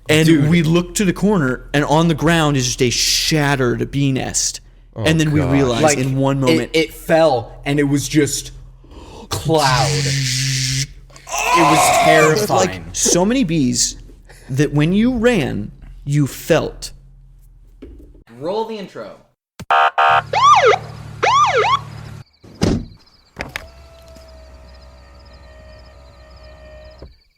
And we look to the corner, and on the ground is just a shattered bee nest. And then we realized in one moment... It fell, and it was just cloud. It was terrifying. Like, so many bees that when you ran, you felt. Roll the intro.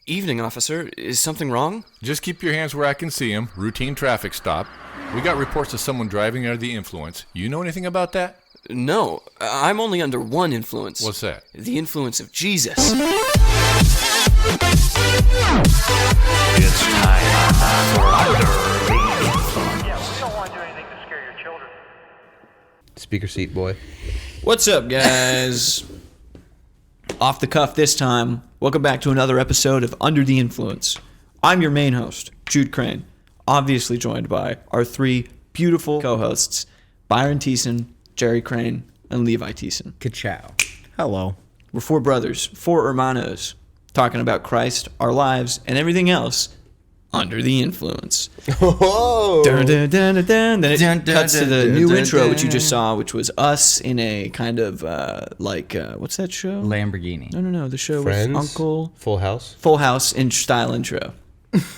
Evening, officer. Is something wrong? Just keep your hands where I can see them. Routine traffic stop. We got reports of someone driving under the influence. You know anything about that? No, I'm only under one influence. What's that? The influence of Jesus. It's time for Under the Influence. Yeah, we don't want to do anything to scare your children. Speaker seat boy. What's up, guys? Off the cuff this time. Welcome back to another episode of Under the Influence. I'm your main host, Jude Crane, obviously joined by our three beautiful co-hosts, Byron Thiessen, Jerry Crane, and Levi Thiessen. Ka-chow. Hello. We're four brothers, four hermanos, talking about Christ, our lives, and everything else under the influence. Oh! Dun, dun, dun, dun, dun. Then it cuts to the new intro, which you just saw, which was us in a kind of what's that show? Lamborghini. No. The show Friends? with Uncle Full House. Full House in style intro.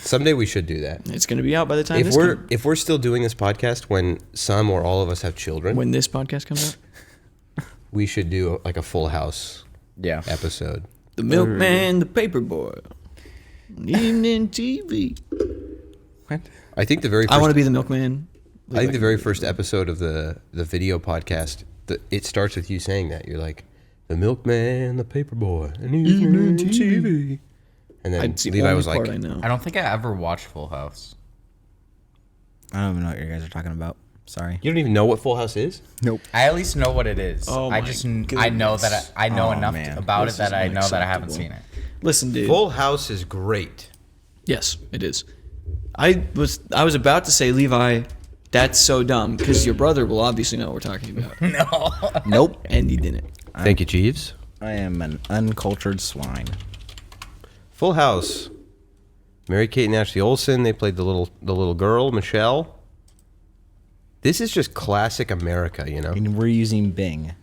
Someday we should do that. It's going to be out by the time If we're still doing this podcast when some or all of us have children, when this podcast comes out, we should do like a Full House Yeah. episode. the milkman, the paperboy, evening TV. What? I think the very first, I want to be the milkman. I think the very first episode of the video podcast, it starts with you saying that. You're like, the milkman, the paperboy, and evening TV. And then It's the Levi only was part like, I know. I don't think I ever watched Full House. I don't even know what you guys are talking about. Sorry. you don't even know what Full House is? Nope. I at least know what it is. Oh I my just I know that I know Oh, enough man. about This it that is I know that I haven't unacceptable. seen it. Listen, dude. Full House is great. Yes, it is. I was about to say, Levi, that's so dumb, because your brother will obviously know what we're talking about. No. Nope. And he didn't. Thank you, Jeeves. I am an uncultured swine. Full House. Mary-Kate and Ashley Olsen. They played the little girl, Michelle. This is just classic America, you know. And we're using Bing.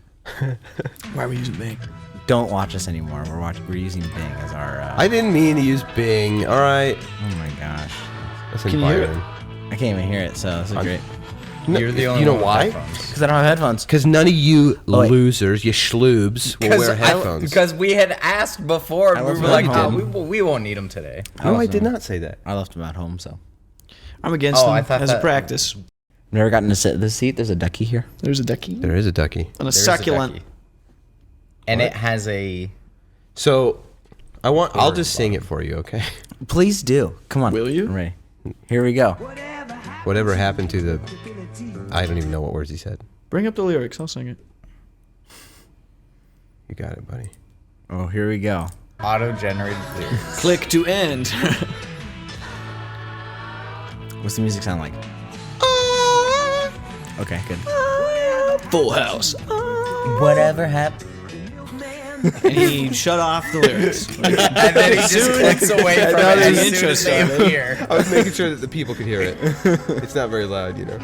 Why are we using Bing? Don't watch us anymore. We're using Bing as our. I didn't mean to use Bing. All right. Oh my gosh. Listen, Can you hear Byron. I can't even hear it. So this is great. No, You're the only you know one with why? headphones. Because I don't have headphones. Because none of you wait. losers, you schloobs, will wear headphones. Because we had asked before, I we left were them like, at oh, home. we won't need them today. no, I did not say that. I left them at home, so. I'm against Oh, them I thought as a that- practice. Never gotten to sit in this seat. There's a ducky here. There's a ducky There is a ducky. and a There's succulent. ducky. And it has a... So, I'll just sing it for you, okay? Please do. Come on. Will you? I'm ready. Here we go. Whatever happened to the... I don't even know what words he said. Bring up the lyrics. I'll sing it. You got it, buddy. Oh, here we go. Auto-generated lyrics. Click to end. What's the music sound like? Okay, good. Full House. Whatever happened. And he shut off the lyrics. And then he just clicks away from Now it the as soon intro as they started. appear. I was making sure that the people could hear it. It's not very loud, you know.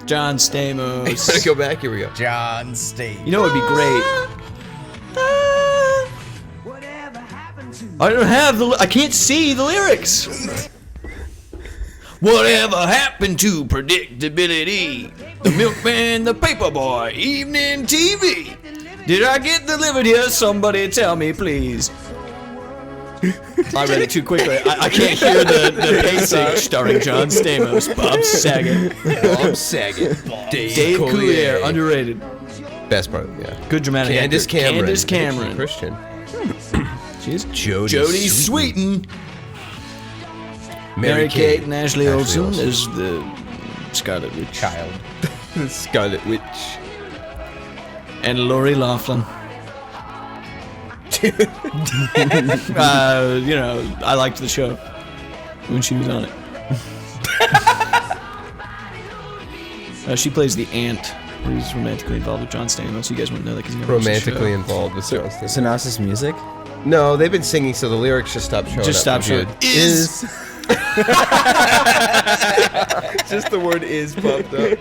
John Let's Stamos. go back. Here we go. John State. You know what would be great? I don't have I can't see the lyrics. Whatever happened to predictability? The milkman, the paperboy, evening TV. Did I get delivered here? Somebody tell me, please. I read it too quickly. I can't hear the pacing. Starring John Stamos, Bob Saget, Bob Saget. Dave Coulier, underrated. Best part, yeah. Good dramatic Candace actor. Cameron. Candace Cameron. Christian. She's Jodie Sweetin. Mary-Kate and Ashley Olsen is the Scarlet Witch. Child. Scarlet Witch. And Lori Loughlin. I liked the show when she was on it. She plays the aunt who's romantically involved with John Stamos. You guys wouldn't know that because you never watched the Romantically show. involved with John Stamos. So now it's this music? No, they've been singing, so the lyrics just stopped showing Just up. stop showing. Is Just the word is popped up.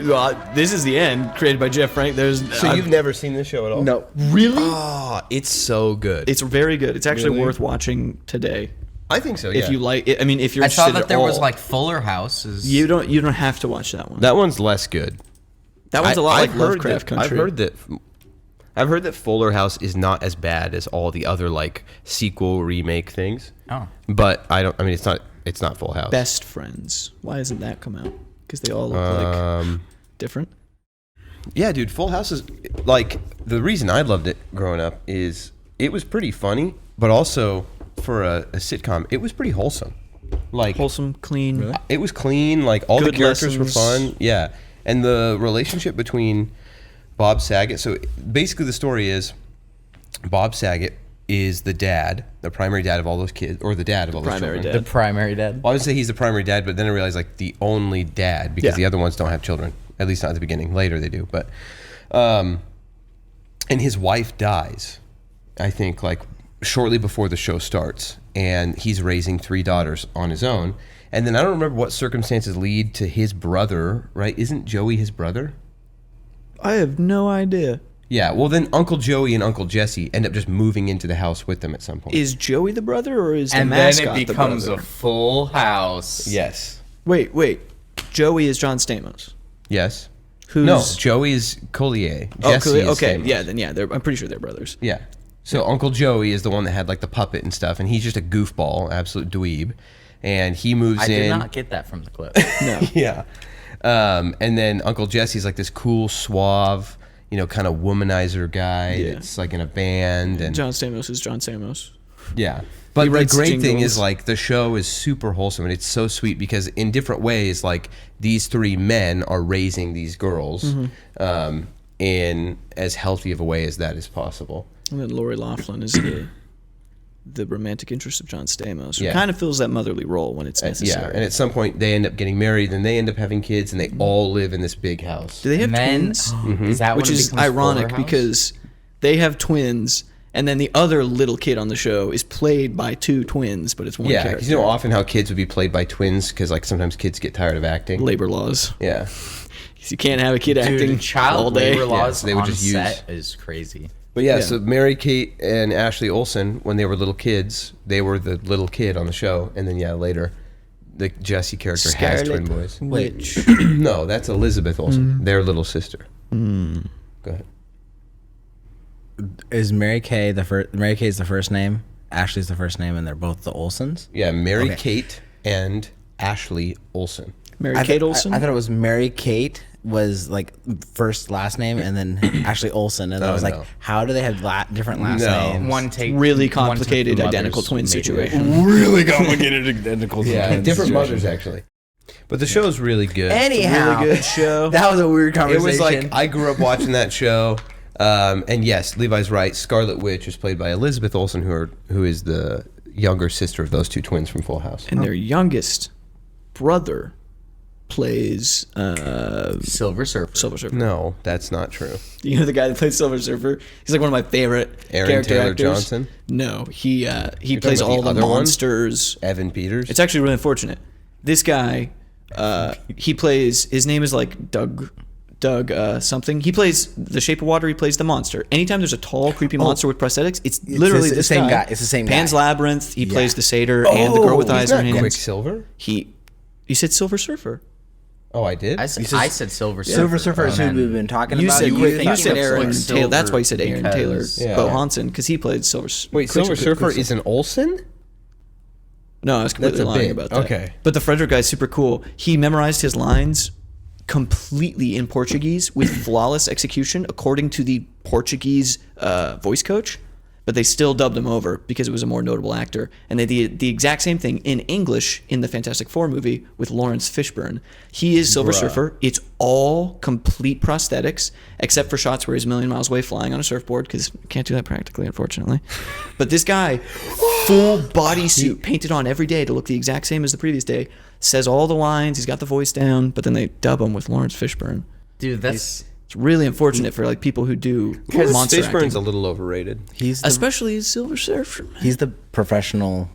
Well, this is the end, created by Jeff Frank. So you've never seen this show at all? No. really? Oh, it's so good. It's very good. It's actually Really? worth watching today. I think so, yeah. If you like it. I mean, if you're I saw interested that there at was all, like Fuller House. you don't have to watch that one. That one's less good. That one's a lot like I've heard Lovecraft that, Country. I've heard that Fuller House is not as bad as all the other like sequel remake things. Oh. But I mean it's not Full House. Best Friends. Why hasn't that come out? Because they all look like different. Yeah, dude, Full House is like the reason I loved it growing up is it was pretty funny, but also for a sitcom, it was pretty wholesome. Like Wholesome, clean. it was clean, like all Good the characters lessons. were fun. Yeah. And the relationship between Bob Saget, so basically the story is Bob Saget is the dad, the primary dad of all those kids, or the dad of all those Primary children. dad. The primary dad. Well, I would say he's the primary dad, but then I realized like the only dad because Yeah. the other ones don't have children. At least not at the beginning. Later they do, but and his wife dies, I think like shortly before the show starts, and he's raising 3 daughters on his own. And then I don't remember what circumstances lead to his brother, right? Isn't Joey his brother? I have no idea. Yeah, well then Uncle Joey and Uncle Jesse end up just moving into the house with them at some point. Is Joey the brother or is the And then mascot it the becomes brother? a full house. Yes. Wait. Joey is John Stamos. Yes. Who's No, Joey is Collier. Oh, Jesse cool. is Okay, Stamos. yeah, then yeah, I'm pretty sure they're brothers. Yeah. So Uncle Joey is the one that had like the puppet and stuff, and he's just a goofball, absolute dweeb. And he moves I in. did not get that from the clip. No. Yeah. And then Uncle Jesse's like this cool, suave, kind of womanizer guy Yeah. that's like in a band. And John Stamos is John Stamos. yeah. But He the writes great thing jingles. is like the show is super wholesome and it's so sweet because in different ways, like these 3 men are raising these girls Mm-hmm. in as healthy of a way as that is possible. And then Lori Loughlin is the romantic interest of John Stamos, who Yeah. kind of fills that motherly role when it's necessary. Yeah, and at some point they end up getting married, and they end up having kids, and they all live in this big house. Do they have And then, twins? is that Which when it is becomes ironic Fuller House? because they have twins, and then the other little kid on the show is played by 2 twins, but it's one Yeah, character. because often how kids would be played by twins, because like sometimes kids get tired of acting. Labor laws. Yeah, You can't have a kid acting Dude, child all day. labor laws so they would on just use- set is crazy. but yeah, Yeah. so Mary Kate and Ashley Olsen, when they were little kids, they were the little kid on the show, and then later, the Jesse character has twin boys. Witch. No, that's Elizabeth Olsen, their little sister. Go ahead. Is Mary Kay the first? Mary Kay is the first name. Ashley's the first name, and they're both the Olsons. Yeah, Mary Okay. Kate and Ashley Olsen. Mary Kate Olsen? I thought it was Mary Kate was like first last name, and then Ashley Olsen, and I Oh, was like, no. how do they have different last No. names? One take. really one took complicated the identical mother's twin maiden situation. name. Really complicated identical. Yeah, twins different situation. mothers actually. But the show's really good. Anyhow, Really good show. That was a weird It conversation. was like I grew up watching that show, and yes, Levi's right. Scarlet Witch is played by Elizabeth Olsen, who is the younger sister of those 2 twins from Full House. And their youngest brother plays Silver Surfer. Silver Surfer. No, that's not true. You know the guy that plays Silver Surfer? He's like one of my favorite Aaron character Taylor actors. Johnson? No, he plays about all the the other one? monsters. Evan Peters. It's actually really unfortunate. This guy, he plays. His name is like Doug something. He plays The Shape of Water. He plays the monster. Anytime there's a tall, creepy monster with prosthetics, it's literally the this same guy. guy. It's the same Pan's guy. Labyrinth. He plays the satyr and the girl with eyes He's on not hands. Quicksilver. You said Silver Surfer. Oh, I did. I said Silver Surfer. Silver Surfer is who And we've been talking You about. said were you thinking said of Aaron Quicksilver Taylor. That's why you said Aaron Taylor because- Yeah. Bohansen, because he played Silver. Wait, Silver Surfer is an Olsen? No, I was completely That's a lying bit. about that. Okay. But the Frederick guy's super cool. He memorized his lines completely in Portuguese with flawless execution, according to the Portuguese voice coach. But they still dubbed him over because it was a more notable actor. And they did the exact same thing in English in the Fantastic Four movie with Lawrence Fishburne. He is Silver Surfer. It's all complete prosthetics, except for shots where he's a million miles away flying on a surfboard, because you can't do that practically, unfortunately. But this guy, full bodysuit, painted on every day to look the exact same as the previous day, says all the lines, he's got the voice down, but then they dub him with Lawrence Fishburne. Dude, that's It's really unfortunate for like people who do monster Fishburne's acting. a little overrated. he's the, Especially as Silver Surfer. he's the professional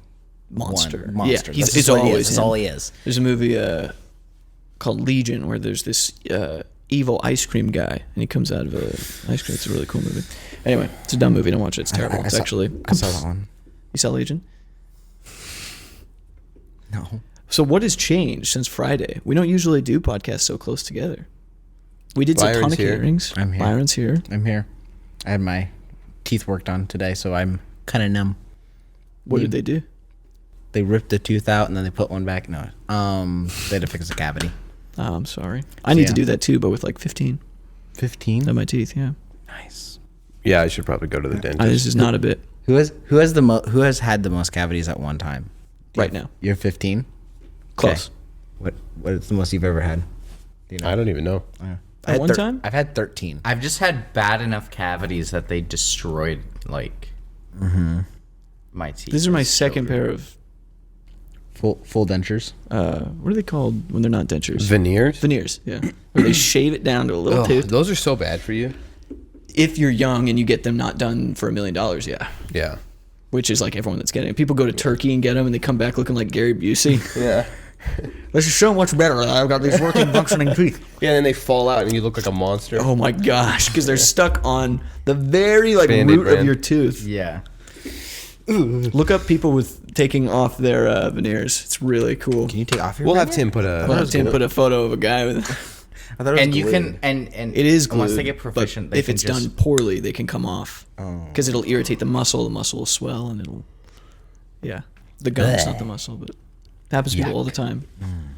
monster. One monster. Yeah, he's That's it's what he always is. That's him. all he is. There's a movie called Legion where there's this evil ice cream guy and he comes out of a ice cream. It's a really cool movie. Anyway, it's a dumb movie. Don't watch it. It's terrible. I It's saw- actually. I saw that one. You saw Legion? No. So what has changed since Friday? We don't usually do podcasts so close together. We did Byron's Satanic here. Earrings. I'm here. Byron's here. I'm here. I had my teeth worked on today, so I'm kind of numb. What did they do? They ripped the tooth out and then they put one back. No, they had to fix a cavity. Oh, I'm sorry. I need to Yeah. do that too, but with like 15 15. on my teeth. Yeah. Nice. Yeah, I should probably go to the dentist. This is not a bit Who has had the most cavities at one time? right now. You're 15. Close. What is the most you've ever had? Do you know? I don't even know. At one time? I've had 13. I've just had bad enough cavities that they destroyed like my teeth. These are my as second children. pair of Full dentures. what are they called when they're not dentures? Veneers? Veneers. Yeah. Where they shave it down to a little Ugh, tooth. those are so bad for you. If you're young and you get them not done for $1 million, yeah. Yeah. Which is like everyone that's getting it. People go to Turkey and get them and they come back looking like Gary Busey. Yeah. This is so much better. I've got these working, functioning teeth. Yeah, and then they fall out and you look like a monster. Oh my gosh, because they're stuck on the very like Band-Aid root of brand. your tooth. Yeah. Look up people with taking off their veneers. It's really cool. Can you take off your? We'll have veneer? Tim put We'll a. have Tim put a photo of a guy with. I thought it was And you glued. can and It is glued. once they get but proficient, they if can it's just, done poorly, they can come off because it'll irritate the muscle. The muscle will swell and it'll. Yeah, the gum's not the muscle, but it happens to people all the time.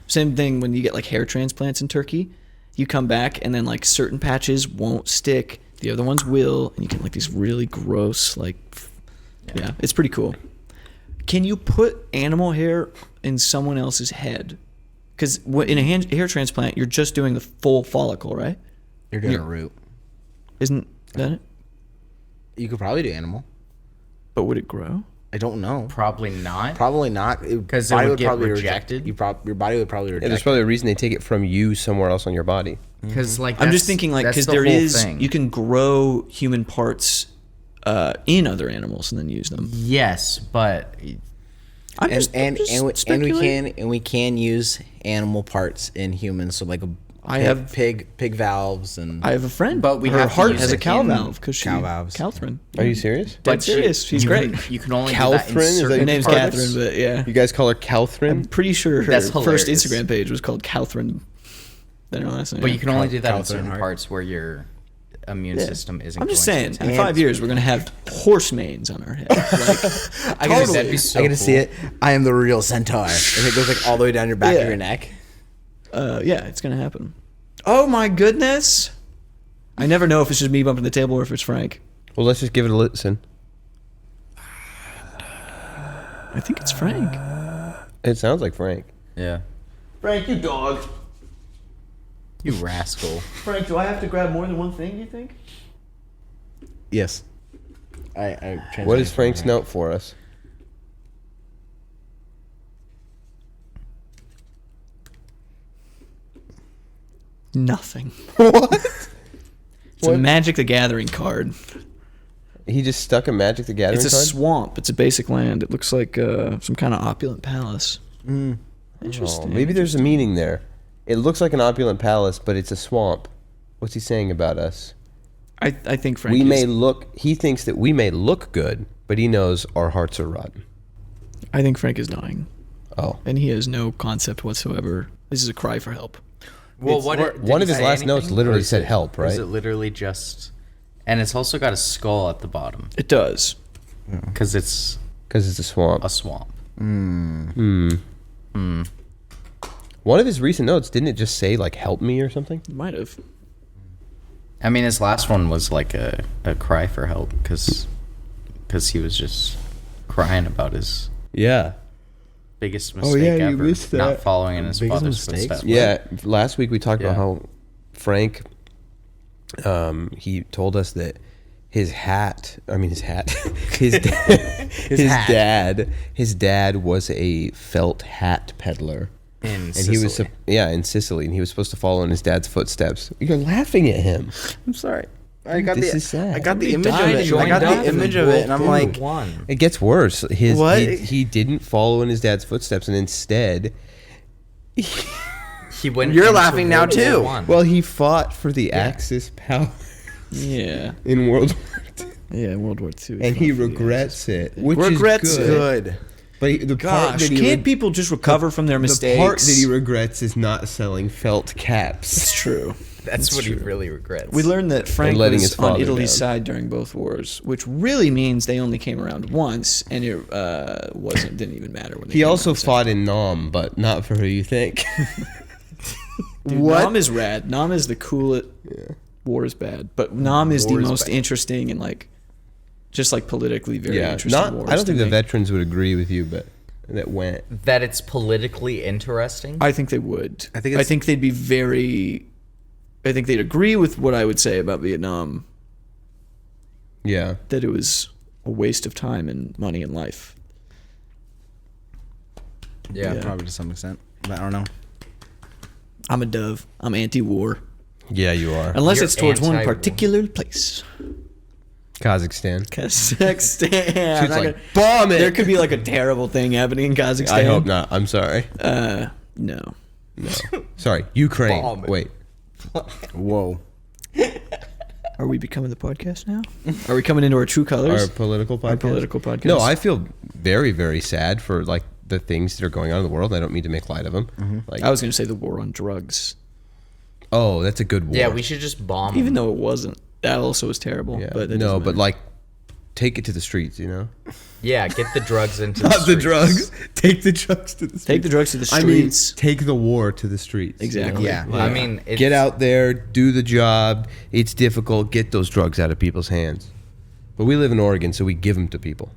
Same thing when you get like hair transplants in Turkey. You come back and then like certain patches won't stick, the other ones will, and you get like these really gross like. Yeah, it's pretty cool. Can you put animal hair in someone else's head? Because in a hair transplant, you're just doing the full follicle, right? You're doing a root. Isn't that it? You could probably do animal. But would it grow? I don't know. probably not. Probably not. 'Cause it body would get probably rejected? Your body would probably Yeah, reject. there's probably a reason they take it from you somewhere else on your body. Because like I'm just thinking like that's because the there whole is thing. you can grow human parts in other animals and then use them. Yes, but I'm and just, and I'm just and, we speculating. we can use animal parts in humans. So like I have- pig valves and I have a friend, But we her have to heart use has a it cow in valve because she cow valves. Catherine. Are you serious? Dead serious. She's great. You can only do that in Catherine? Is that certain Her name's parts? Catherine, but yeah, You guys call her Catherine? I'm pretty sure her That's first hilarious. Instagram page was called Catherine. Then her last name. But you can only do that in Catherine certain Hart. parts where your immune Yeah. system isn't. I'm just going saying, to in 5 years we're gonna have horse manes on our head. Like, I gotta, That'd be so I gotta see cool. it. I am the real centaur, and it goes like all the way down your back Yeah. of your neck. yeah, it's gonna happen. Oh my goodness! I never know if it's just me bumping the table or if it's Frank. Well, let's just give it a listen. I think it's Frank. It sounds like Frank. Yeah. Frank, you dog. You rascal. Frank, do I have to grab more than one thing? You think? Yes. What is Frank's note for us? Nothing. What? It's a Magic the Gathering card. He just stuck a Magic the Gathering It's a card? swamp. It's a basic land. It looks like some kind of opulent palace. Oh, Interesting. maybe there's a meaning there. It looks like an opulent palace, but it's a swamp. What's he saying about us? I think Frank. We is- may look. He thinks that we may look good, but he knows our hearts are rotten. I think Frank is dying, Oh, and he has no concept whatsoever. This is a cry for help. Well, one of his last notes literally said help, Or is right? it literally just? And it's also got a skull at the bottom It does. because it's Because it's a swamp. a swamp. One of his recent notes didn't it just say like "help me" or something? Might have. I mean, his last one was like a cry for help because he was just crying about his Yeah. biggest mistake yeah, you ever, missed not that. following in his Biggest father's mistakes? footsteps. Yeah. Last week we talked about Yeah. how Frank, he told us that his hat. I mean his hat. His his dad was a felt hat peddler. In And he was Sicily. in Sicily, and he was supposed to follow in his dad's footsteps. You're laughing at him. I'm sorry. I got This the is sad. I got the He image of died it. and I got joined up the in image of it, and I'm World like, War One. It gets worse. What? He didn't follow in his dad's footsteps, and instead, He went. You're into laughing now, World War too. One. well, he fought for the Axis power Yeah. in World War II, Yeah, World War II. and he regrets it, which regrets is good. But the part Gosh, that he can't people just recover from their mistakes? The part that he regrets is not selling felt caps. It's true. That's what he really regrets. We learned that Frank letting was his on father Italy's down. side during both wars, which really means they only came around once, and it didn't even matter when they He came also around. fought in Nam, but not for who you think. Dude, What? Nam is rad. Nam is the coolest. War is bad, but Nam is the War is most bad. interesting and like, just like politically very interesting. Wars I don't think to the me. veterans would agree with you, but that went. that it's politically interesting. I think they would. I think they'd be very. I think they'd agree with what I would say about Vietnam. Yeah. That it was a waste of time and money and life. yeah. Probably to some extent, but I don't know. I'm a dove. I'm anti-war, Yeah, you are. unless You're it's towards one anti-war. particular place. Kazakhstan. Kazakhstan. She's like, bomb it. There could be like a terrible thing happening in Kazakhstan. I hope not. I'm sorry. No. Sorry. Ukraine. Bomb it. Wait. Whoa. Are we becoming the podcast now? Are we coming into our true colors? Our political podcast. Our political podcast. No, I feel very, very sad for like the things that are going on in the world. I don't mean to make light of them. Like, I was going to say the war on drugs, oh, that's a good war. Yeah, we should just bomb. even though it wasn't. That also was terrible. Yeah. But that no, doesn't but matter. like, take it to the streets. You know, Yeah, get the drugs into not the streets. drugs. Take the drugs to the streets. take the drugs to the I mean, streets. take the war to the streets. you Exactly. know? Yeah. I mean, it's, Get out there, do the job. It's difficult. Get those drugs out of people's hands. But we live in Oregon, so we give them to people.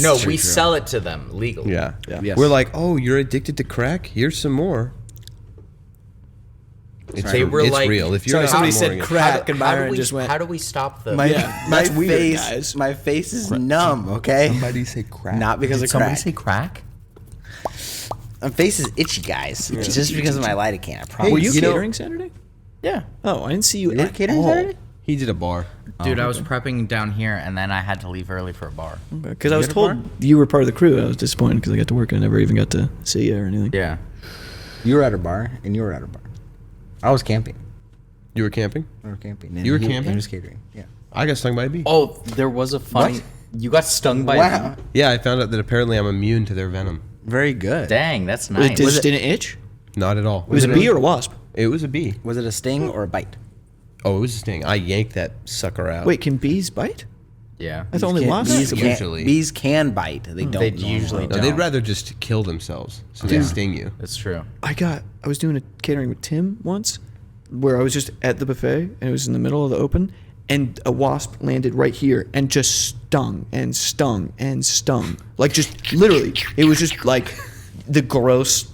No, we sell it to them legally. Yeah. Yes. We're like, oh, you're addicted to crack? Here's some more. It's, They were it's like- real. If you're Sorry, not somebody from said Oregon- crack, and How do Byron we, just went. how do we stop the? My Yeah, my that's weird, face, guys. my face is numb. Okay. Somebody say crack. Not because of Somebody crack. say crack? My face is itchy, guys. It's just because of my lidocaine. I promise. Were you you know- catering Saturday? Yeah. Oh, I didn't see you You were at catering all. Saturday? He did a bar. Dude, I was prepping down here, and then I had to leave early for a bar. Because I was at a told bar? you were part of the crew. I was disappointed because I got to work and I never even got to see you or anything. Yeah. You were at a bar, and you were at a bar. I was camping. You were camping? I was camping. And You were he- camping? He was catering. Yeah. I got stung by a bee. Oh, there was a funny. What? You got stung by. Wow. Yeah, I found out that apparently I'm immune to their venom. Very good. Dang, that's It nice. just didn't itch? Not at all. It was a bee or a wasp? It was a bee. Was it a sting or a bite? Oh, it was a sting. I yanked that sucker out. Wait, can bees bite? Yeah. I thought only wasps. Bees can, Usually. bees can bite. They don't. They usually No, don't. they'd rather just kill themselves, so they sting you. That's true. I was doing a catering with Tim once where I was just at the buffet and it was in the middle of the open and a wasp landed right here and just stung and stung and stung. Like just literally, it was just like the gross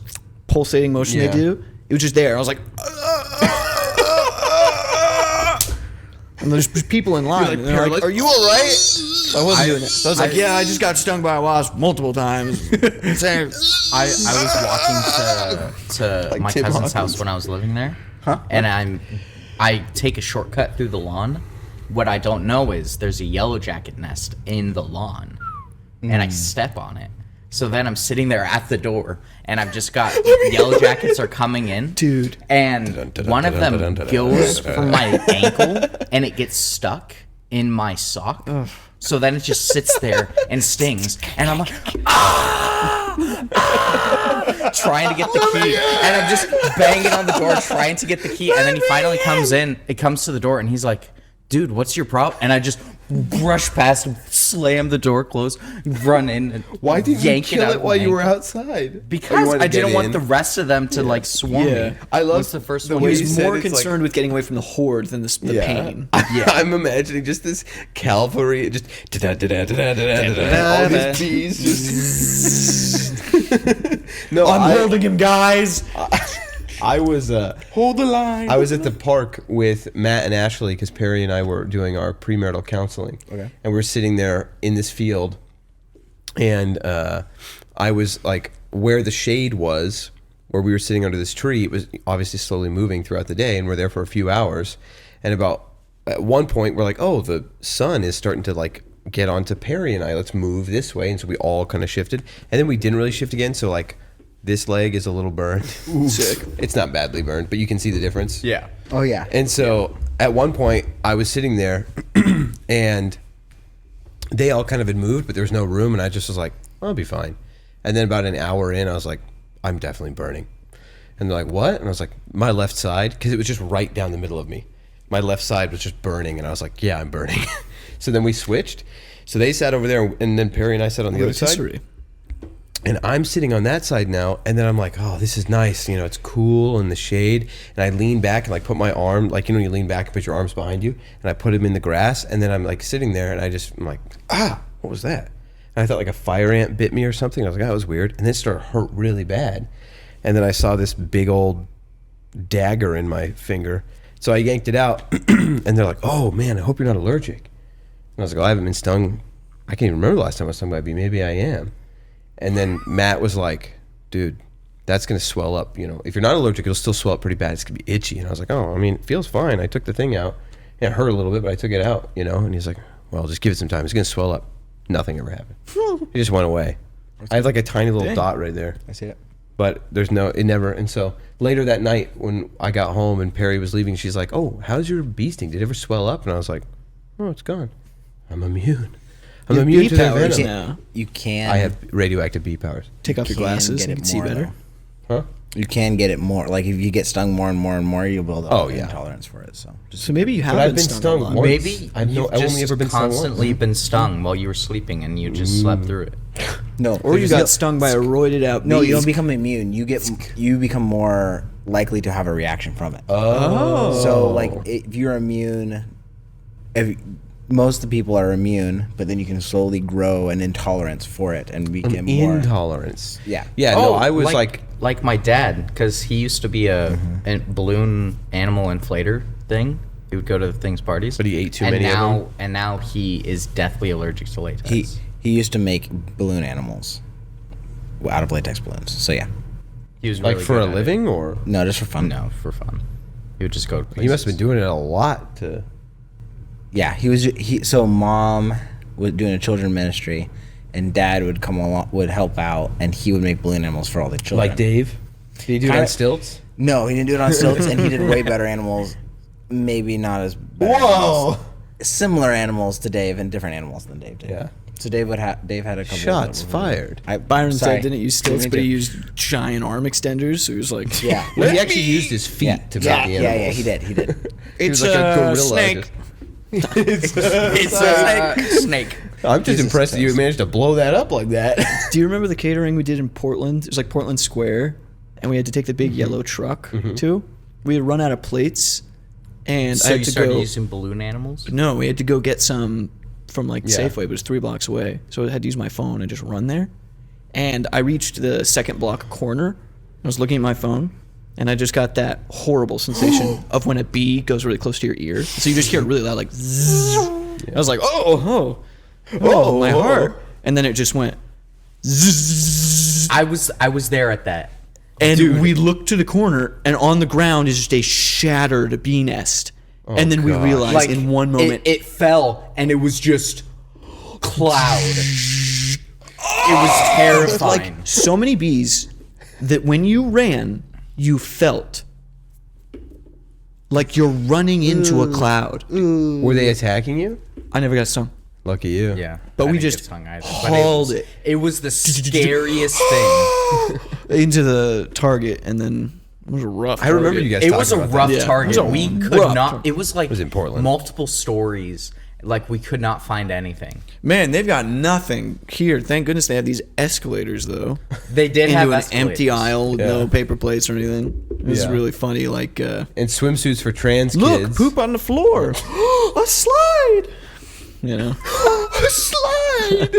pulsating motion Yeah. they do. It was just there. I was like, and there's people in line. and they're like, are you all right? I wasn't doing it. So I was like, yeah, I just got stung by a wasp multiple times. Same. I was walking to my Tim cousin's Hawkins. house when I was living there, and I take a shortcut through the lawn. What I don't know is there's a yellow jacket nest in the lawn, and I step on it. So then I'm sitting there at the door, and I've just got yellow jackets are coming in, Dude. and one of them goes for my ankle, and it gets stuck in my sock. So then it just sits there and stings, and I'm like, trying to get the key, and I'm just banging on the door trying to get the key, and then he finally comes in. It comes to the door, and he's like, "Dude, what's your problem?" And I just rush past him, slam the door closed, run in, and Why didn't you yank kill out it of while my you were ankle. outside? Because wanted to I didn't get want in? the rest of them to like swarm Yeah. me. I love Once the first the one. way He you was said more it's like- concerned with getting away from the horde than the pain. I'm imagining just this cavalry, just all these bees just. No, him, guys. I was Hold the line. I was at the park with Matt and Ashley because Perry and I were doing our premarital counseling. Okay. And we are sitting there in this field, and I was like where the shade was, where we were sitting under this tree. It was obviously slowly moving throughout the day, and we're there for a few hours. And about at one point we're like, oh, the sun is starting to like get onto Perry and I. Let's move this way, and so we all kind of shifted, and then we didn't really shift again. So like this leg is a little burned. Sick. It's not badly burned, but you can see the difference. Yeah. Oh yeah. And so at one point I was sitting there, and they all kind of had moved, but there was no room, and I just was like, I'll be fine. And then about an hour in, I was like, I'm definitely burning. And they're like, what? And I was like, my left side, because it was just right down the middle of me. My left side was just burning, and I was like, yeah, I'm burning. So then we switched. So they sat over there, and then Perry and I sat on the other side. History. And I'm sitting on that side now, and then I'm like, oh, this is nice. You know, it's cool in the shade. And I lean back and like put my arm, like, you know, you lean back and put your arms behind you, and I put them in the grass, and then I'm like sitting there, and I'm like, what was that? And I thought like a fire ant bit me or something. I was like, that was weird. And then it started to hurt really bad. And then I saw this big old dagger in my finger. So I yanked it out, and they're like, oh man, I hope you're not allergic. And I was like, oh, I haven't been stung. I can't even remember the last time I was stung by a bee. Maybe I am. And then Matt was like, dude, that's going to swell up. You know, if you're not allergic, it'll still swell up pretty bad. It's going to be itchy. And I was like, oh, I mean, it feels fine. I took the thing out. It hurt a little bit, but I took it out, you know. And he's like, well, just give it some time. It's going to swell up. Nothing ever happened. It just went away. I have like a tiny little dot right there. I see it. But there's no, it never. And so later that night when I got home and Perry was leaving, she's like, oh, how's your bee sting? Did it ever swell up? And I was like, oh, it's gone. I'm immune. I'm immune to their powers venom. now. You can. I have radioactive bee powers. Take off your can glasses get and it you can see more, better. Huh? You can get it more. Like if you get stung more and more and more, you'll build up Oh, yeah. intolerance for it. So just So maybe you have But I've been been stung, stung a lot. once. Maybe I've you've only just ever been stung once. constantly been stung while you were sleeping and you just slept through it. no. Or you got stung by a roided out bee. No, you don't become immune. You become more likely to have a reaction from it. Oh. So like if you're immune, most of the people are immune, but then you can slowly grow an intolerance for it and become more Intolerance. Yeah. Yeah, no, I was like my dad, because he used to be a balloon animal inflator thing. He would go to the things parties, But he ate too and many of now, them? And now he is deathly allergic to latex. He used to make balloon animals out of latex balloons. So yeah. He was like really for good a at it. living or No, just for fun. No, for fun. He would just go to places. he must have been doing it a lot to Yeah, so mom was doing a children's ministry, and dad would come along, would help out, and he would make balloon animals for all the children. like Dave. Did he do it on Kinda- stilts? No, he didn't do it on stilts, and he did way better animals. Maybe not as better animals. Similar animals to Dave, and different animals than Dave did. Yeah. So Dave had a couple. Shots of fired. Byron Sorry. said didn't use stilts, Didn't but he you? used giant arm extenders. So he was like, Yeah. Well, he actually used his feet Yeah, to make yeah, the yeah, animals. he did. He was It's like a a gorilla. snake. It's It's a snake. I'm just impressed that you managed to blow that up like that. Do you remember the catering we did in Portland? It was like Portland Square, and we had to take the big Mm-hmm. yellow truck too. We had run out of plates, and So I you had to started go. using balloon animals? No, we had to go get some from like Yeah. Safeway, but it was 3 blocks away. So I had to use my phone and just run there. And I reached the second block corner. I was looking at my phone, and I just got that horrible sensation of when a bee goes really close to your ear. So you just hear it really loud, like zzz. I was like, oh, my heart. And then it just went zzz. I was there at that. And we looked to the corner, and on the ground is just a shattered bee nest. And then we gosh. realized in one moment, it fell and it was just cloud. It was terrifying. like so many bees that when you ran, you felt like you're running into a cloud. Were they attacking you? I never got stung. Lucky you. Yeah, But I we didn't just get stung either, but hauled was, it. It was the scariest thing. Into the target, and then it was a rough. I remember target. you guys It talking was a about rough that. Yeah, target. it was a We could rough not. target. It was like was in Portland. multiple stories. Like we could not find anything. Man, they've got nothing here. Thank goodness they have these escalators, though. They did have Into an escalators. empty aisle with no paper plates or anything. It was Yeah. really funny. Like, And swimsuits for trans look, kids. poop on the floor. A slide. You know, A slide.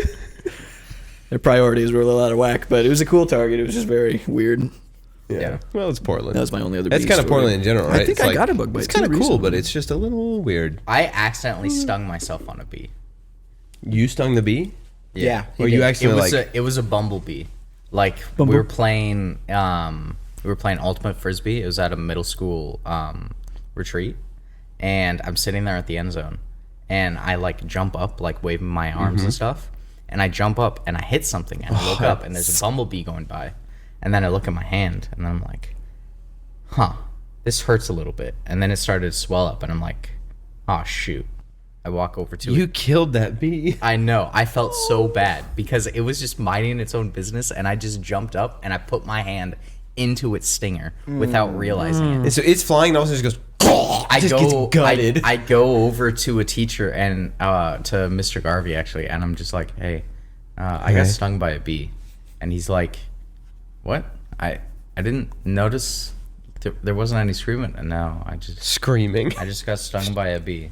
their priorities were a little out of whack, but it was a cool target. It was just very weird. Yeah. Well, it's Portland. That was my only other. That's bee kind of story. Portland in general, right? I think It's I like- got a bug bite. It's kind of too cool, recently. but it's just a little weird. I accidentally stung myself on a bee. You stung the bee? Yeah. Or you It actually was like? it was a bumblebee. Like we were playing ultimate frisbee. It was at a middle school retreat, and I'm sitting there at the end zone, and I like jump up, like waving my arms and stuff, and I jump up and I hit something, and I look up and there's a bumblebee going by, and then I look at my hand and I'm like, huh, this hurts a little bit, and then it started to swell up, and I'm like, oh shoot. I walk over to it. You killed that bee. I know. I felt so bad because it was just minding its own business, and I just jumped up and I put my hand into its stinger without realizing it. And so it's flying and also just goes. Gets gutted. I go over to a teacher and to Mr. Garvey actually, and I'm just like, hey, I got stung by a bee, and he's like, what? I didn't notice there wasn't any screaming, and now I just got stung by a bee.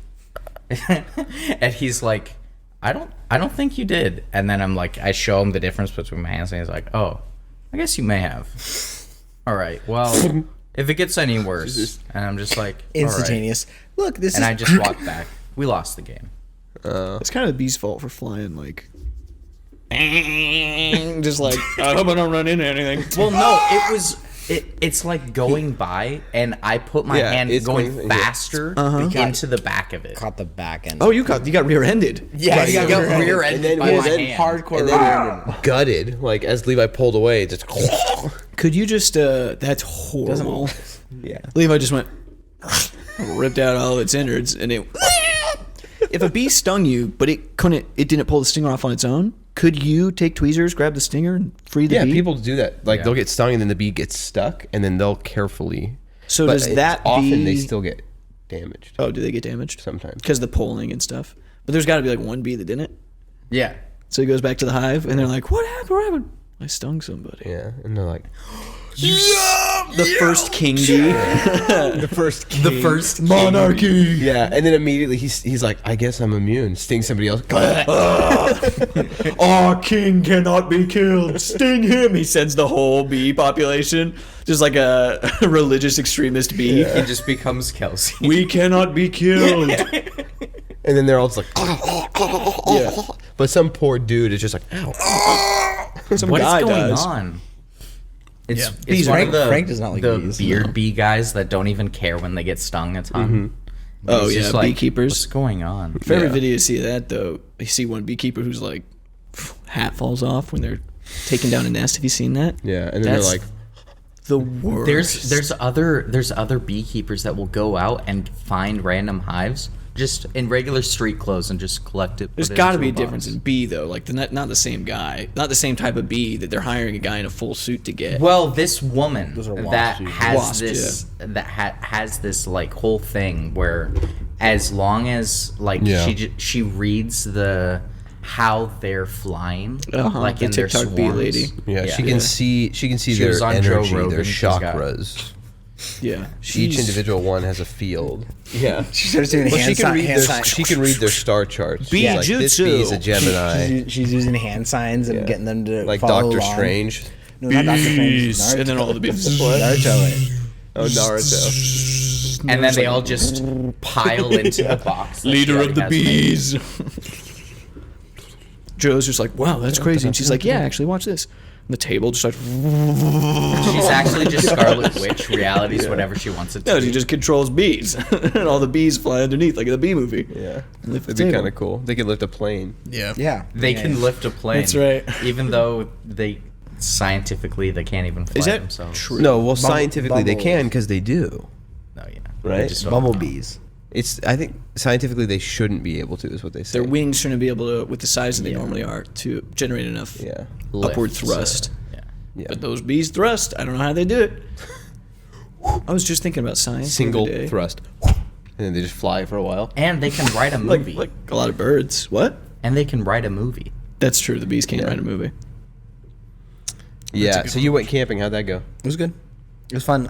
And he's like, I don't think you did. And then I'm like, I show him the difference between my hands, and he's like, oh, I guess you may have. All right, well, if it gets any worse. And I'm just like, Instantaneous. All right. Look, this and is. I just walked back. We lost the game. It's kind of the bee's fault for flying like. Just like, I hope I don't run into anything. Well, no, it's like going by, and I put my hand it's going faster into the back of it. Caught the back end. Oh, you got rear-ended. Yeah, you got rear-ended by my hand. Hardcore And then gutted, like as Levi pulled away, just. Could you just? That's horrible. Yeah. Levi just went, ripped out all of its innards, and it. If a bee stung you, but it didn't pull the stinger off on its own. Could you take tweezers, grab the stinger, and free the bee? Yeah, people do that. Like they'll get stung and then the bee gets stuck, and then they'll carefully. So but does that often bee... they still get damaged. Oh, do they get damaged? Sometimes. Because the polling and stuff. But there's got to be like one bee that didn't. Yeah. So he goes back to the hive, and they're like, "What happened? What happened? I stung somebody." Yeah, and they're like, The first king bee. the first king. The first Monarchy. Yeah, and then immediately he's like, I guess I'm immune. Sting somebody else. Our king cannot be killed. Sting him. He sends the whole bee population, just like a religious extremist bee. He just becomes Kelsey. We cannot be killed. And then they're all just like, yeah. But some poor dude is just like, ow. Some What is guy going does. on? It's Bees one are- of the, Frank does not like the bees, beard bee guys that don't even care when they get stung a ton. Oh It's yeah, just like, beekeepers. What's going on? For every video you see that though, you see one beekeeper who's like, hat falls off when they're taking down a nest. Have you seen that? Yeah, and then That's- they're like, The worst. There's other beekeepers that will go out and find random hives just in regular street clothes and just collect it. There's got to be a difference in bee though. Like not the same guy, not the same type of bee that they're hiring a guy in a full suit to get. Well, this woman Those are that wasps, has Wasps, this has this like whole thing where, as long as like Yeah. she reads the how they're flying, like the in their TikTok bee swarms. lady. yeah, she can see She their was on Joe energy, their Rogan. She's got- chakras. Yeah, Each individual one has a field. Yeah. She starts doing Well, hand she can read hand their, signs. she can read their star charts. She's like, this Bijutsu. bee is a Gemini, She's using hand signs and getting them to like follow Doctor along. Strange. No, not Doctor Strange. Bees. Naruto. And then all the bees. Naruto. Wait. Oh, Naruto. And then they all just pile into the box. that Leader she of the already has made. bees. Joe's just like, wow, that's crazy. And she's like, yeah, actually, watch this. And the table just starts. She's actually just Scarlet Witch. Reality's whatever she wants it to No, be. she just controls bees, and all the bees fly underneath, like in the bee movie. Yeah. Lift the That'd be table. kind of cool. They could lift a plane. Yeah. Yeah. They can lift a plane. That's right. Even though they scientifically they can't even fly Is that themselves. true? No, well, scientifically they bumbles. can because they do. No, yeah. Right? They just don't know. Bumblebees. I think scientifically they shouldn't be able to, is what they say. Their wings shouldn't be able to, with the size that they normally are, to generate enough Yeah. upward Lift, thrust. yeah. Yeah. But those bees thrust. I don't know how they do it. I was just thinking about science. the Single other day. thrust. And then they just fly for a while. And they can write a movie. Like a lot of birds. What? And they can write a movie. That's true. The bees can't write a movie. Yeah, so you went camping. How'd that go? It was good. It was fun.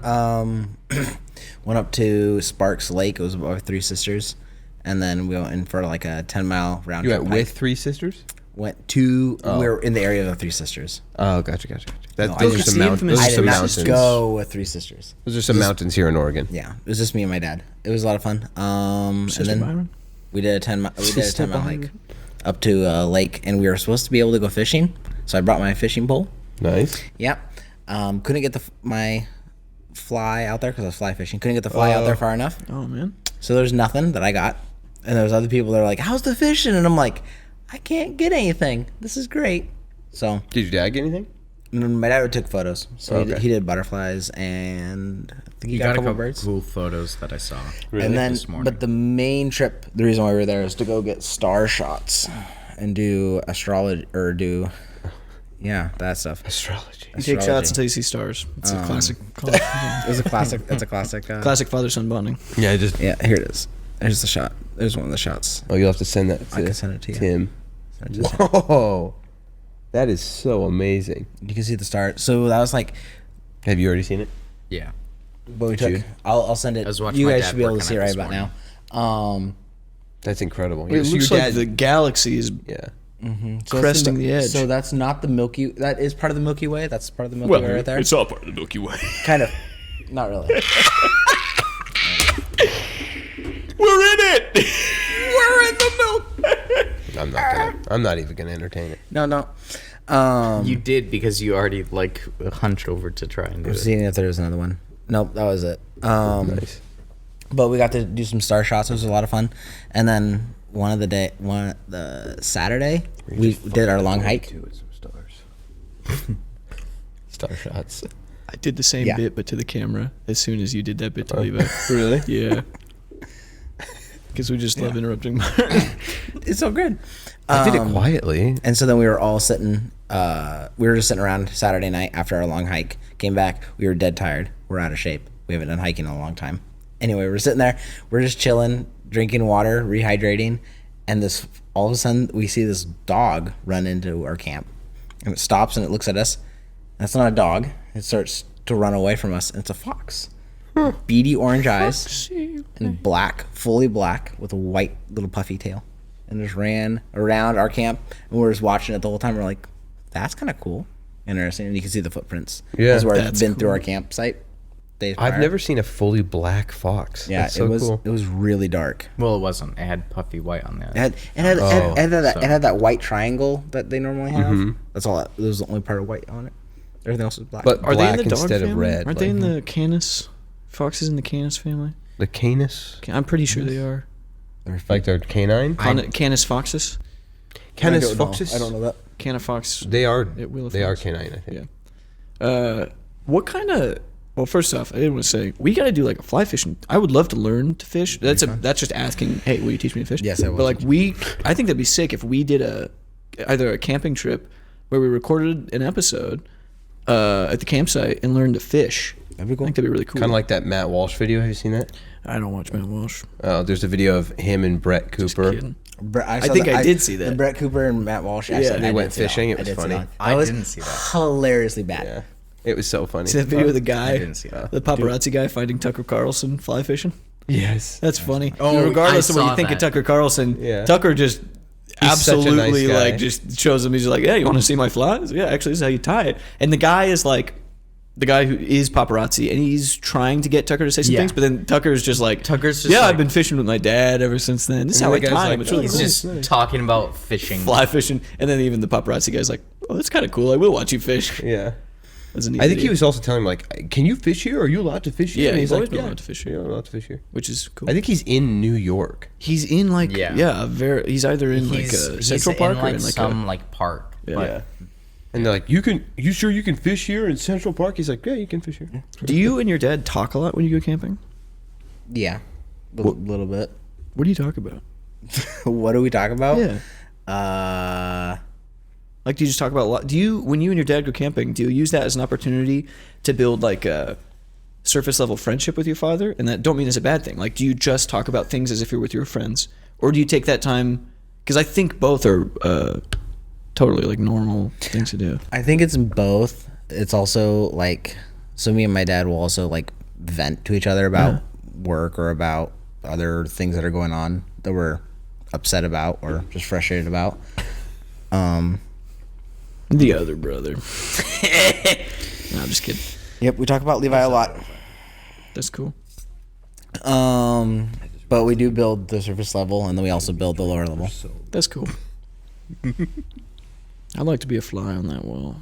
Went up to Sparks Lake. It was with our three sisters. And then we went in for like a 10-mile round You trip. went with three sisters? Went to. We were in the area of the three sisters. Oh, gotcha. That, No, I those are just some, see mount- infamous those are I did some not mountains. go with three sisters. Those are some mountains here in Oregon. Yeah, it was just me and my dad. It was a lot of fun. and Sister then Byron? we did a 10 mile hike up to a lake, and we were supposed to be able to go fishing. So I brought my fishing pole. Nice. Yep. Couldn't get my fly out there because I was fly fishing. Couldn't get the fly out there far enough. Oh man. So there's nothing that I got, and there's other people that are like, "How's the fishing?" And I'm like, "I can't get anything. This is great." So Did your dad get anything? my dad took photos. So Okay. he did butterflies, and I think he You got a couple birds. cool photos that I saw. And then, this morning. but the main trip, the reason why we were there is to go get star shots and do astrology that stuff. Astrology. You take shots until you see stars. It's a classic. It was a classic. That's a classic. Classic father-son bonding. Yeah, just. Yeah, here it is. There's the shot. There's one of the shots. Oh, you'll have to send that to I can send it to you. Tim. Send it to Whoa. That is so amazing. You can see the star. So that was like, Have you already seen it? Yeah. what we took. you? I'll send it. I was watching You my guys dad should be able to working see it on it right this about morning. now. That's incredible. It So looks your like dad- the galaxy is Yeah. So cresting that's the edge. So that's not the Milky. That is part of the Milky Way. That's part of the Milky Way right there. all part of the Milky Way. Kind of. Not really. We're in it. We're in the milk. I'm not even gonna entertain it. No. You did because you already like hunched over to try and do I'm it. seeing if there was another one. Nope, that was it. Nice. But we got to do some star shots. It was a lot of fun. And then the Saturday, we did our long hike. Some stars. Star shots. I did the same Yeah. bit, but to the camera. As soon as you did that bit to Levi. Really? Yeah. Because we just love interrupting. It's so good. I did it quietly. And so then we were all sitting. We were just sitting around Saturday night after our long hike. Came back. We were dead tired. We're out of shape. We haven't done hiking in a long time. Anyway, we're sitting there. We're just chilling, drinking water, rehydrating, and this all of a sudden we see this dog run into our camp, and it stops and it looks at us. And it's not a dog. It starts to run away from us, and it's a fox. Beady orange eyes and black, fully black, with a white little puffy tail, and just ran around our camp. And we're just watching it the whole time. We're like, "That's kind of cool, interesting." And you can see the footprints. Yeah. That's where it's That's been through cool. our campsite. Days I've prior. never seen a fully black fox. Yeah, That's so it was. cool. It was really dark. Well, it wasn't. It had puffy white on there. It had that white triangle that they normally have. That's all. It was the only part of white on it. Everything else was black. But Are black they in the dog instead family? of red. Aren't they in the Canis? Foxes in the Canis family? the Canis? I'm pretty sure they are. Like they're canine? Canis foxes? Canis foxes? I don't know that. Canifox. They are. It will They are affect. canine. I think. Yeah. What kind of? Well, first off, I didn't want to say we got to do like a fly fishing. I would love to learn to fish. That's just asking. Hey, will you teach me to fish? Yes, I will But like teach I think that'd be sick if we did either a camping trip where we recorded an episode at the campsite and learned to fish. That'd be cool. I think that'd be really cool. Kind of like that Matt Walsh video. Have you seen that? I don't watch Matt Walsh. There's a video of him and Brett Cooper. Kidding. I think I did see that. The Brett Cooper and Matt Walsh. Yeah, they I went did see that fishing. one. It was I did see funny. that one. I That was didn't see that. Hilariously bad. Yeah, it was so funny. See that video of the guy, didn't see that. the paparazzi guy finding Tucker Carlson fly fishing? Yes. That's funny. Oh, Regardless I of what you saw think of that. Tucker Carlson, Yeah. Tucker just such a nice absolutely guy. like just shows him. He's like, yeah, you want to see my flies? Yeah, actually, this is how you tie it. And the guy is like, the guy who is paparazzi, and he's trying to get Tucker to say some Yeah. things, but then Tucker's just like, Tucker's just yeah, like- I've been fishing with my dad ever since then. This is And how I the guy's tie like, him. It's really "Oh, cool." He's just talking about fishing. Fly fishing, and then even the paparazzi guy's like, oh, that's kind of cool. I will watch you fish. Yeah. That's a neat I think he video, was also telling him like, "Can you fish here? Are you allowed to fish here?" Yeah, And he's like, always been allowed to fish here. Yeah, I'm allowed to fish here. which is cool. I think he's in New York. He's in like Yeah. he's either in like He's a Central Park in or like in like some a like park. Yeah. But And they're like, you sure you can fish here in Central Park? He's like, yeah, you can fish here. Do you and your dad talk a lot when you go camping? Yeah, a little bit. What do you talk about? What do we talk about? Yeah. Like, do you just talk about a lot? Do you, when you and your dad go camping, do you use that as an opportunity to build like a surface level friendship with your father? And that don't mean as a bad thing. Like, do you just talk about things as if you're with your friends, or do you take that time? Because I think both are totally like normal things to do. I think it's both. It's also like, so me and my dad will also like vent to each other about work or about other things that are going on that we're upset about or just frustrated about. The other brother. No, I'm just kidding. Yep, we talk about Levi a lot. That's cool. But we do build the surface level, and then we also build the lower level. That's cool. I'd like to be a fly on that wall.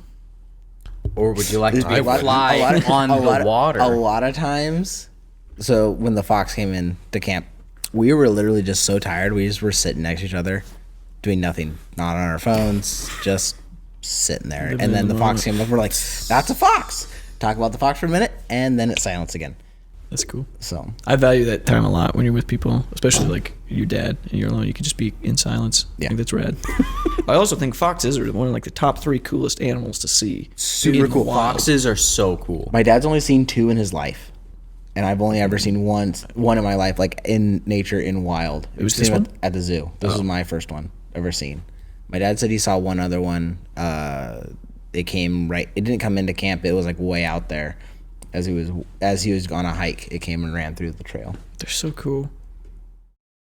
or would you like to be A a lot- fly a lot of- on a lot the of- water? A lot of times. So when the fox came in to camp, we were literally just so tired. We just were sitting next to each other, doing nothing, not on our phones, just sitting there. And then the fox came up. We're like, "That's a fox." Talk about the fox for a minute, and then it's silence again. That's cool. So I value that time a lot when you're with people, especially like your dad and you're alone. You can just be in silence. Yeah. I think that's rad. I also think foxes are one of like the top 3 coolest animals to see. super in cool. the wild. Foxes are so cool. My dad's only seen 2 in his life, and I've only ever seen one in my life, like in nature, in wild. It was this one? at the zoo. This was my first one ever seen. My dad said he saw one other one. It came right. It didn't come into camp. It was like way out there, as he was on a hike. It came and ran through the trail. They're so cool.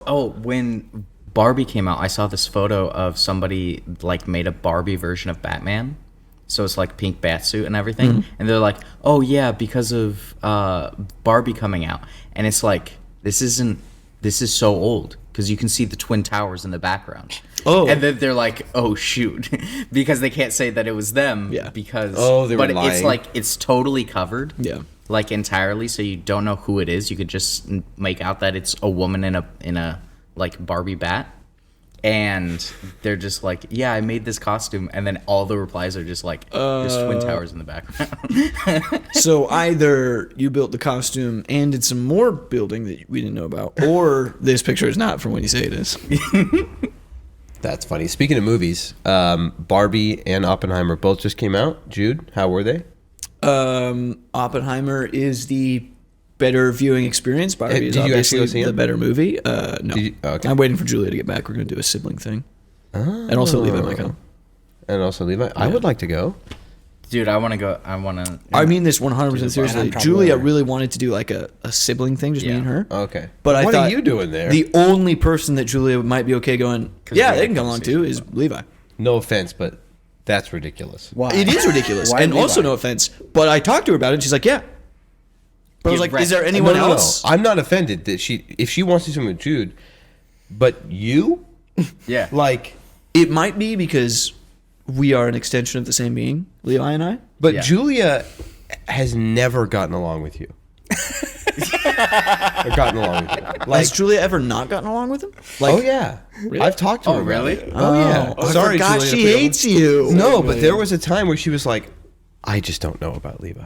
Oh, when Barbie came out, I saw this photo of somebody like made a Barbie version of Batman. So it's like pink batsuit and everything. And they're like, "Oh yeah, because of Barbie coming out." And it's like, this is so old because you can see the Twin Towers in the background. Oh. And then they're like, "Oh shoot," because they can't say that it was them. Yeah. Because Oh, they were but it's lying. like it's totally covered. Yeah. Like entirely, so you don't know who it is. You could just make out that it's a woman in a like Barbie bat, and they're just like, "Yeah, I made this costume," and then all the replies are just like, "There's Twin Towers in the background." So either you built the costume and did some more building that we didn't know about, or this picture is not from when you say it is. That's funny. Speaking of movies, Barbie and Oppenheimer both just came out. Jude, how were they? Oppenheimer is the better viewing experience. Barbie is Did you actually obviously go see the him? better movie. No. Okay. I'm waiting for Julia to get back. We're going to do a sibling thing. And also Levi might come. And also Levi. I would like to go. Dude, I want to go. I want to. I mean this 100% seriously. I'm probably Julia there. really wanted to do like a sibling thing, just me Yeah. and her. Okay. But I what thought are you doing there? The only person that Julia might be okay going, yeah, we they had can a come along too, is Levi. No offense, but that's ridiculous. Why? It is ridiculous. Why And Levi? also, no offense, but I talked to her about it and she's like, yeah. But I was Get like, is wrecked. there anyone No. else? I'm not offended that if she wants to do something with Jude, but you, Yeah. like, It might be because we are an extension of the same being, Levi and I. but Yeah. Julia has never gotten along with you. Or gotten along with you. Has Like, Julia ever not gotten along with him? Like, oh yeah, I've talked to her. Oh, about really? it. Oh yeah. I Sorry, forgot Julia, she to put hates you. No, but there was a time where she was like, I just don't know about Levi.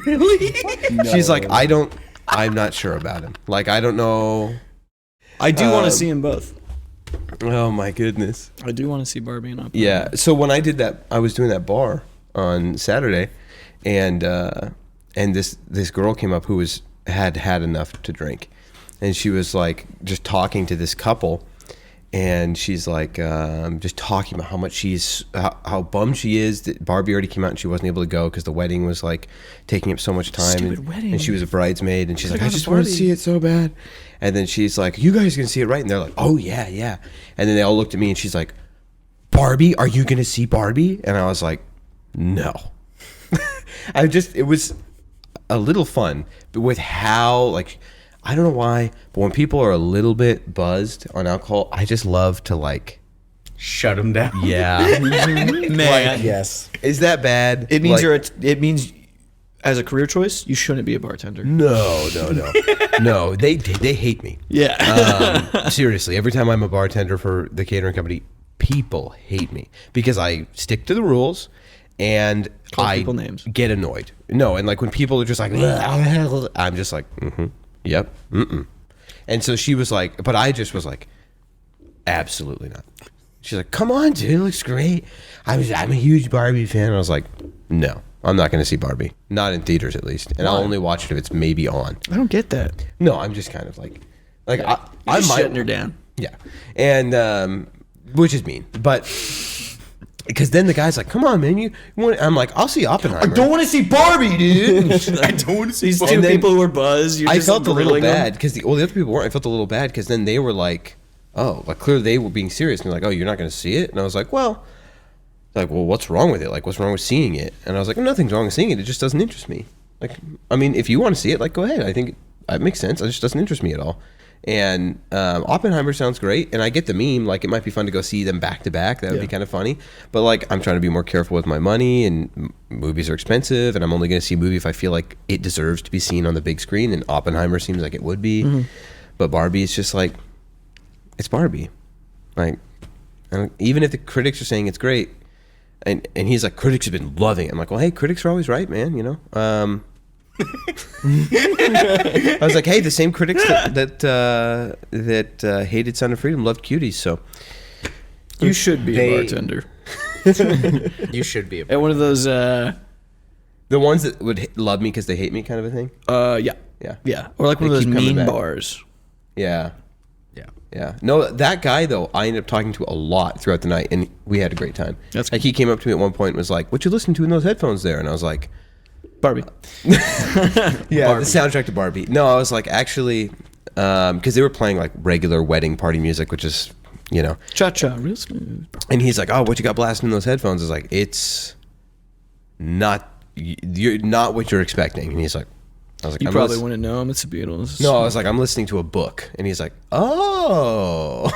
Really? She's like, I'm not sure about him. Like, I don't know. I do want to see them both. Oh my goodness. I do want to see Barbie and Oppenheimer. Yeah. So when I did that, I was doing that bar on Saturday, and this girl came up who had enough to drink, and she was like just talking to this couple, and she's like just talking about how much how bummed she is that Barbie already came out and she wasn't able to go because the wedding was like taking up so much time. Stupid wedding. And she was a bridesmaid, and she's like, I got a just want to Barbie. see it so bad. And then she's like, you guys can see it, right? And they're like, oh yeah, yeah. And then they all looked at me, and she's like, Barbie, are you gonna see Barbie? And I was like, no. It was a little fun, but with how, like, I don't know why, but when people are a little bit buzzed on alcohol, I just love to, like, Shut them down. yeah. Man, Yes. Is that bad? it means Like, it means as a career choice, you shouldn't be a bartender. no. No, they hate me. Yeah. Seriously, every time I'm a bartender for the catering company, people hate me because I stick to the rules and Call I people names. get annoyed. No, and like when people are just like, I'm just like, yep, And so she was like, but I just was like, absolutely not. She's like, come on, dude, it looks great. I'm a huge Barbie fan. And I was like, no, I'm not going to see Barbie. Not in theaters, at least. And I'll only watch it if it's maybe on. I don't get that. No, I'm just kind of like I'm might shutting her down. Yeah, and which is mean, but because then the guy's like, "Come on, man, you want?" I'm like, "I'll see Oppenheimer." I don't want to see Barbie, dude. I don't want to see these two And then people who are buzzed. You're I just felt a little grilling them. bad because the other people weren't. I felt a little bad because then they were like, "Oh, like clearly they were being serious." And they're like, "Oh, you're not going to see it?" And I was like, "Well." Like, well, what's wrong with it? Like, what's wrong with seeing it? And I was like, nothing's wrong with seeing it. It just doesn't interest me. Like, I mean, if you want to see it, like, go ahead. I think it makes sense. It just doesn't interest me at all. And Oppenheimer sounds great. And I get the meme. Like, it might be fun to go see them back to back. That would be kind of funny. But, like, I'm trying to be more careful with my money. And movies are expensive. And I'm only going to see a movie if I feel like it deserves to be seen on the big screen. And Oppenheimer seems like it would be. But Barbie is just like, it's Barbie. Like, even if the critics are saying it's great, and he's like, critics have been loving it. I'm like, well, hey, critics are always right, man. You know. I was like, hey, the same critics that hated Sound of Freedom loved Cuties. So You should be a bartender. You should be. At one of those. the ones that would love me because they hate me, kind of a thing. Yeah. Or like one They of those keep coming mean back. bars. Yeah. Yeah. Yeah. No, that guy though, I ended up talking to a lot throughout the night, and we had a great time. That's like he came up to me at one point and was like, "What you listening to in those headphones there?" And I was like, Barbie. "Yeah, the soundtrack to Barbie." No, I was like, actually, because they were playing like regular wedding party music, which is, you know, Cha-cha, real smooth. and he's like, "Oh, what you got blasting in those headphones?" I was like, "It's not, you're not what you're expecting." And he's like, I was like, You I'm probably lis- wouldn't know him. It's the Beatles. No, I was like, I'm listening to a book. And he's like, oh.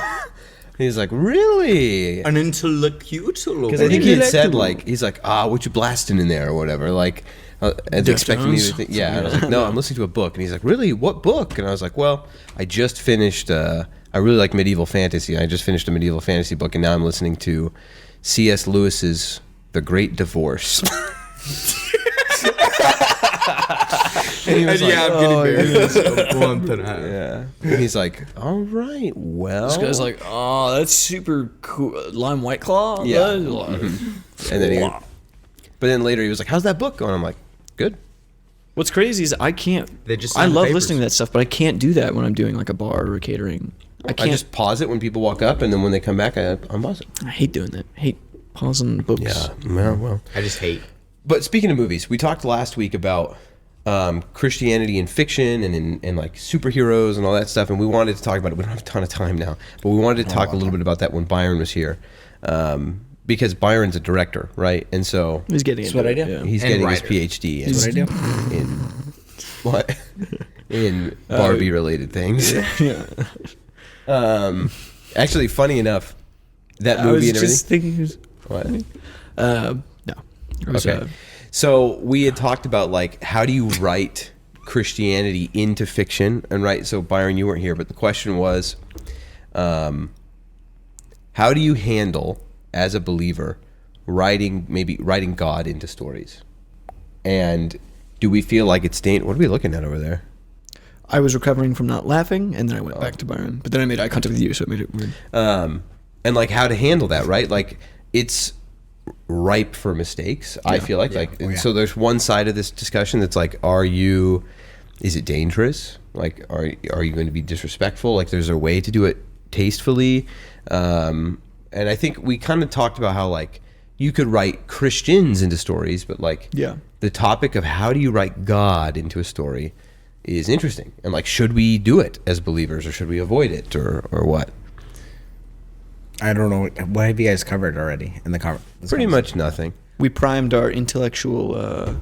He's like, really? An intellectual. Because I think he had said, like, he's like, what you blasting in there or whatever. Like, and expecting me to think, yeah. And I was like, no, I'm listening to a book. And he's like, really? What book? And I was like, well, I just finished, I really like medieval fantasy. I just finished a medieval fantasy book. And now I'm listening to C.S. Lewis's The Great Divorce. And he was like, I'm getting married in a month and a half. yeah. And he's like, all right, well. This guy's like, oh, that's super cool. Lime White Claw? Yeah. And then but then later he was like, how's that book going? I'm like, good. What's crazy is I can't. They just I sign the love papers. listening to that stuff, but I can't do that when I'm doing like a bar or catering. I I can't. just pause it when people walk up, and then when they come back, I unpause it. I hate doing that. I hate pausing books. Well. I just hate. But speaking of movies, we talked last week about Christianity in fiction and like superheroes and all that stuff, and we wanted to talk about it. We don't have a ton of time now, but we wanted to talk a little bit about that when Byron was here, because Byron's a director, right? And so He's getting That's into what I it, do. yeah. he's And getting writer. his PhD That's what I do. in what? In Barbie related things. Actually, funny enough, that I movie was and everything. just thinking. What? No. It was, Okay. So we had talked about like how do you write Christianity into fiction, and right. So Byron, you weren't here, but the question was, how do you handle as a believer writing God into stories, and do we feel like it's What are we looking at over there? I was recovering from not laughing, and then I went back to Byron. But then I made eye contact with you, so it made it weird. And like how to handle that, right? Like it's ripe for mistakes. I feel like so there's one side of this discussion that's like, is it dangerous? Like are you going to be disrespectful? Like there's a way to do it tastefully. And I think we kind of talked about how like you could write Christians into stories, but like the topic of how do you write God into a story is interesting. And like, should we do it as believers or should we avoid it or what? I don't know. What have you guys covered already in the Pretty much nothing. We primed our intellectual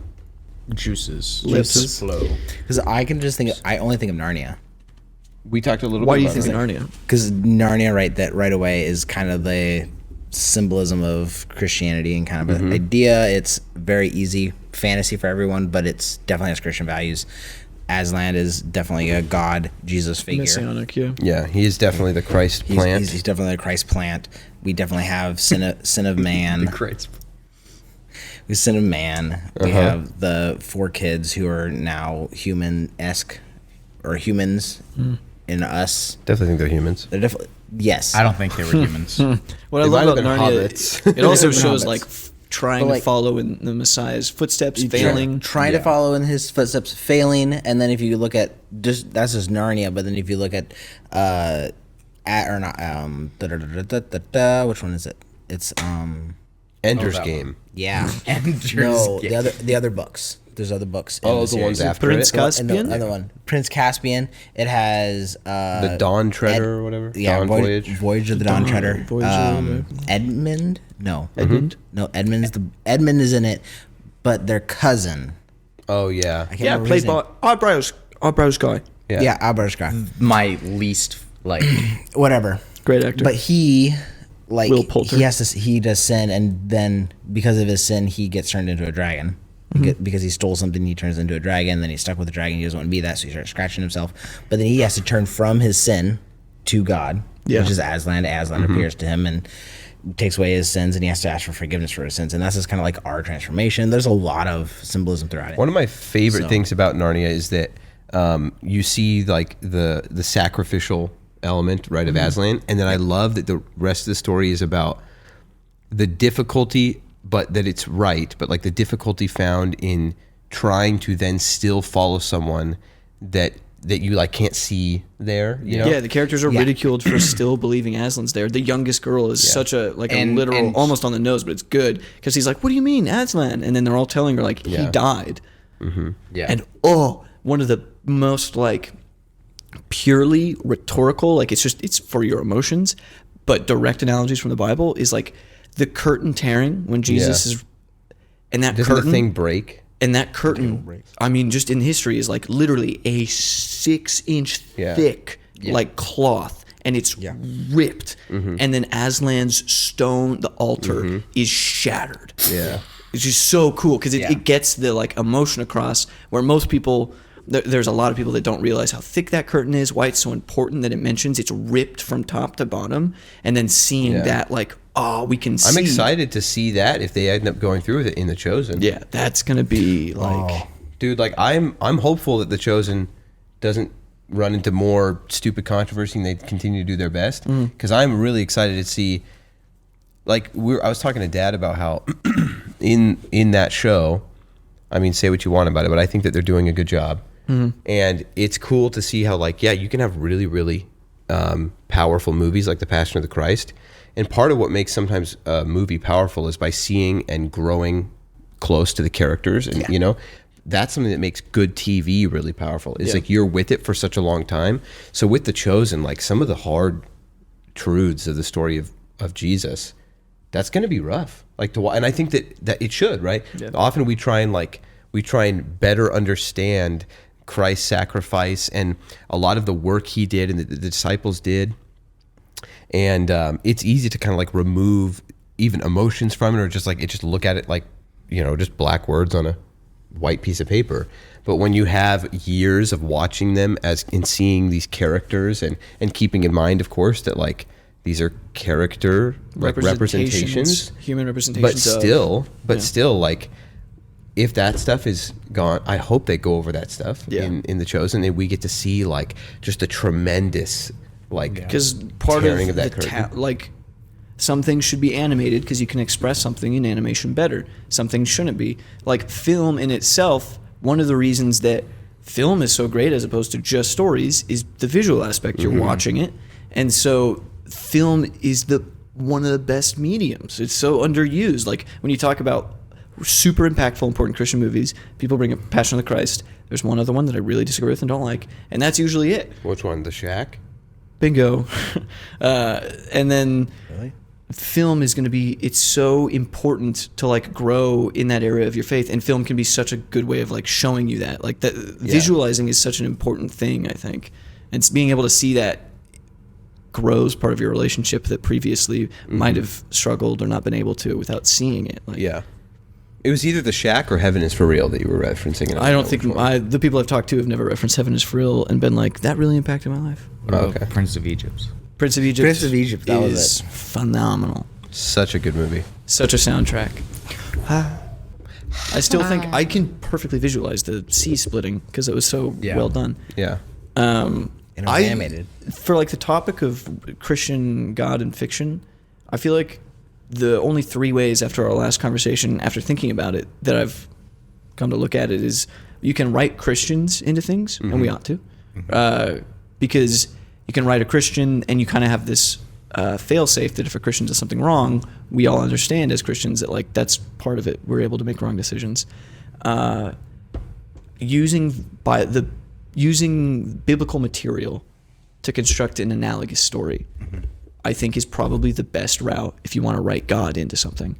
Juices. lips. Flow. Because I can just think. I only think of Narnia. We talked a little Why bit do you about think it. Narnia? Because Narnia, right away, is kind of the symbolism of Christianity and kind of an idea. It's very easy fantasy for everyone, but it's definitely has Christian values. Aslan is definitely a God, Jesus figure. Messianic, yeah. Yeah, he is definitely the Christ plant. He's definitely a Christ plant. We definitely have sin of man. Christ. We sin of man. We have the 4 kids who are now human-esque or humans in us. Definitely think they're humans. They're definitely yes. I don't think they were humans. What I They might love have about been Narnia, hobbits. it also They might have been shows hobbits. like trying But, to like- follow in the Messiah's footsteps, failing. trying to follow in his footsteps, failing, and then if you look at that's just Narnia. But then if you look at which one is it? It's Ender's that Game. yeah. Ender's No, Game. the other books. There's other books. in Oh, the series. ones after Prince it. Caspian? And the other one, Prince Caspian. It has The Dawn Treader or whatever. Yeah, Dawn Voyage. Voyage of the Dawn Treader. Voyage of the- Edmund? No. Edmund? No, Edmund is in it, but their cousin. Oh yeah. I can't Yeah, remember played his name. by eyebrows guy. Yeah, Abershka. My least like. Whatever. Great actor. But he like Will Poulter. he does sin, and then because of his sin he gets turned into a dragon. because he stole something. He turns into a dragon. Then he's stuck with the dragon. He doesn't want to be that, so he starts scratching himself. But then he has to turn from his sin to God, which is Aslan. Aslan appears to him and takes away his sins, and he has to ask for forgiveness for his sins. And that's just kind of like our transformation. There's a lot of symbolism throughout it. One of my favorite things about Narnia is that you see like the sacrificial element, right, of Aslan, and then I love that the rest of the story is about the difficulty, but that it's right, but like the difficulty found in trying to then still follow someone that you like can't see there, you know? Yeah, the characters are ridiculed for still believing Aslan's there. The youngest girl is such a literal, almost on the nose, but it's good because he's like, "What do you mean, Aslan?" And then they're all telling her like he died. Yeah. And one of the most like purely rhetorical, like it's for your emotions, but direct analogies from the Bible is like the curtain tearing when Jesus is, and that Doesn't curtain the thing break? And that curtain, I mean, just in history, is like literally a 6-inch thick like cloth, and it's ripped. And then Aslan's stone, the altar, is shattered. Yeah. It's just so cool because it gets the like emotion across, where most people, there's a lot of people that don't realize how thick that curtain is, why it's so important that it mentions it's ripped from top to bottom, and then seeing that like, we can see. I'm excited to see that if they end up going through with it in The Chosen. Yeah, that's gonna be like, dude, like I'm hopeful that The Chosen doesn't run into more stupid controversy and they continue to do their best, because I'm really excited to see. Like I was talking to Dad about how in that show, I mean, say what you want about it, but I think that they're doing a good job, and it's cool to see how like you can have really really powerful movies like The Passion of the Christ. And part of what makes sometimes a movie powerful is by seeing and growing close to the characters. And, you know, that's something that makes good TV really powerful. It's like you're with it for such a long time. So with The Chosen, like some of the hard truths of the story of Jesus, that's going to be rough. Like and I think that it should, right? Yeah. Often we try and better understand Christ's sacrifice and a lot of the work he did and the disciples did. And it's easy to kind of like remove even emotions from it, or just look at it like, you know, just black words on a white piece of paper. But when you have years of watching them and seeing these characters and keeping in mind, of course, that like these are character like representations, human representations, but still like if that stuff is gone, I hope they go over that stuff in The Chosen, and we get to see like just a tremendous because part of the like some things should be animated because you can express something in animation better. Some things shouldn't be. Like film in itself, one of the reasons that film is so great as opposed to just stories is the visual aspect. You're watching it, and so film is one of the best mediums. It's so underused. Like when you talk about super impactful, important Christian movies, people bring up Passion of the Christ. There's one other one that I really disagree with and don't like, and that's usually it. Which one? The Shack? Bingo. And then film is going to be, it's so important to like grow in that area of your faith, and film can be such a good way of like showing you that. Like that visualizing is such an important thing, I think. And it's being able to see that grows part of your relationship that previously might have struggled or not been able to without seeing it. Like, it was either The Shack or Heaven is for Real that you were referencing. I don't think the people I've talked to have never referenced Heaven is for Real and been like, that really impacted my life. Okay. Prince of Egypt. Prince of Egypt. That was phenomenal. Such a good movie. Such a soundtrack. I still think I can perfectly visualize the sea splitting because it was so well done. Yeah. And it was animated. For like the topic of Christian God and fiction, I feel like the only three ways after our last conversation, after thinking about it, that I've come to look at it is you can write Christians into things, and we ought to, because you can write a Christian and you kind of have this fail-safe that if a Christian does something wrong, we all understand as Christians that like that's part of it. We're able to make wrong decisions. Using biblical material to construct an analogous story, I think is probably the best route if you want to write God into something.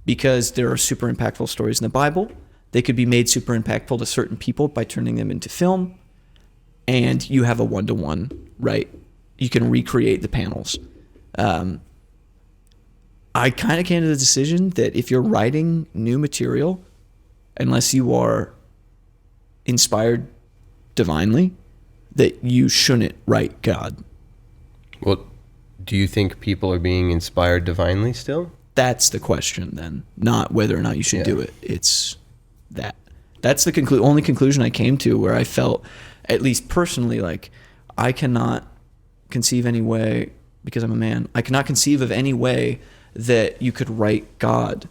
Because there are super impactful stories in the Bible. They could be made super impactful to certain people by turning them into film. And you have a one-to-one, right? You can recreate the panels. I kind of came to the decision that if you're writing new material, unless you are inspired divinely, that you shouldn't write God. Well, do you think people are being inspired divinely still? That's the question then, not whether or not you should do it. It's that. That's the only conclusion I came to, where I felt, at least personally, like I cannot conceive any way, because I'm a man, I cannot conceive of any way that you could write God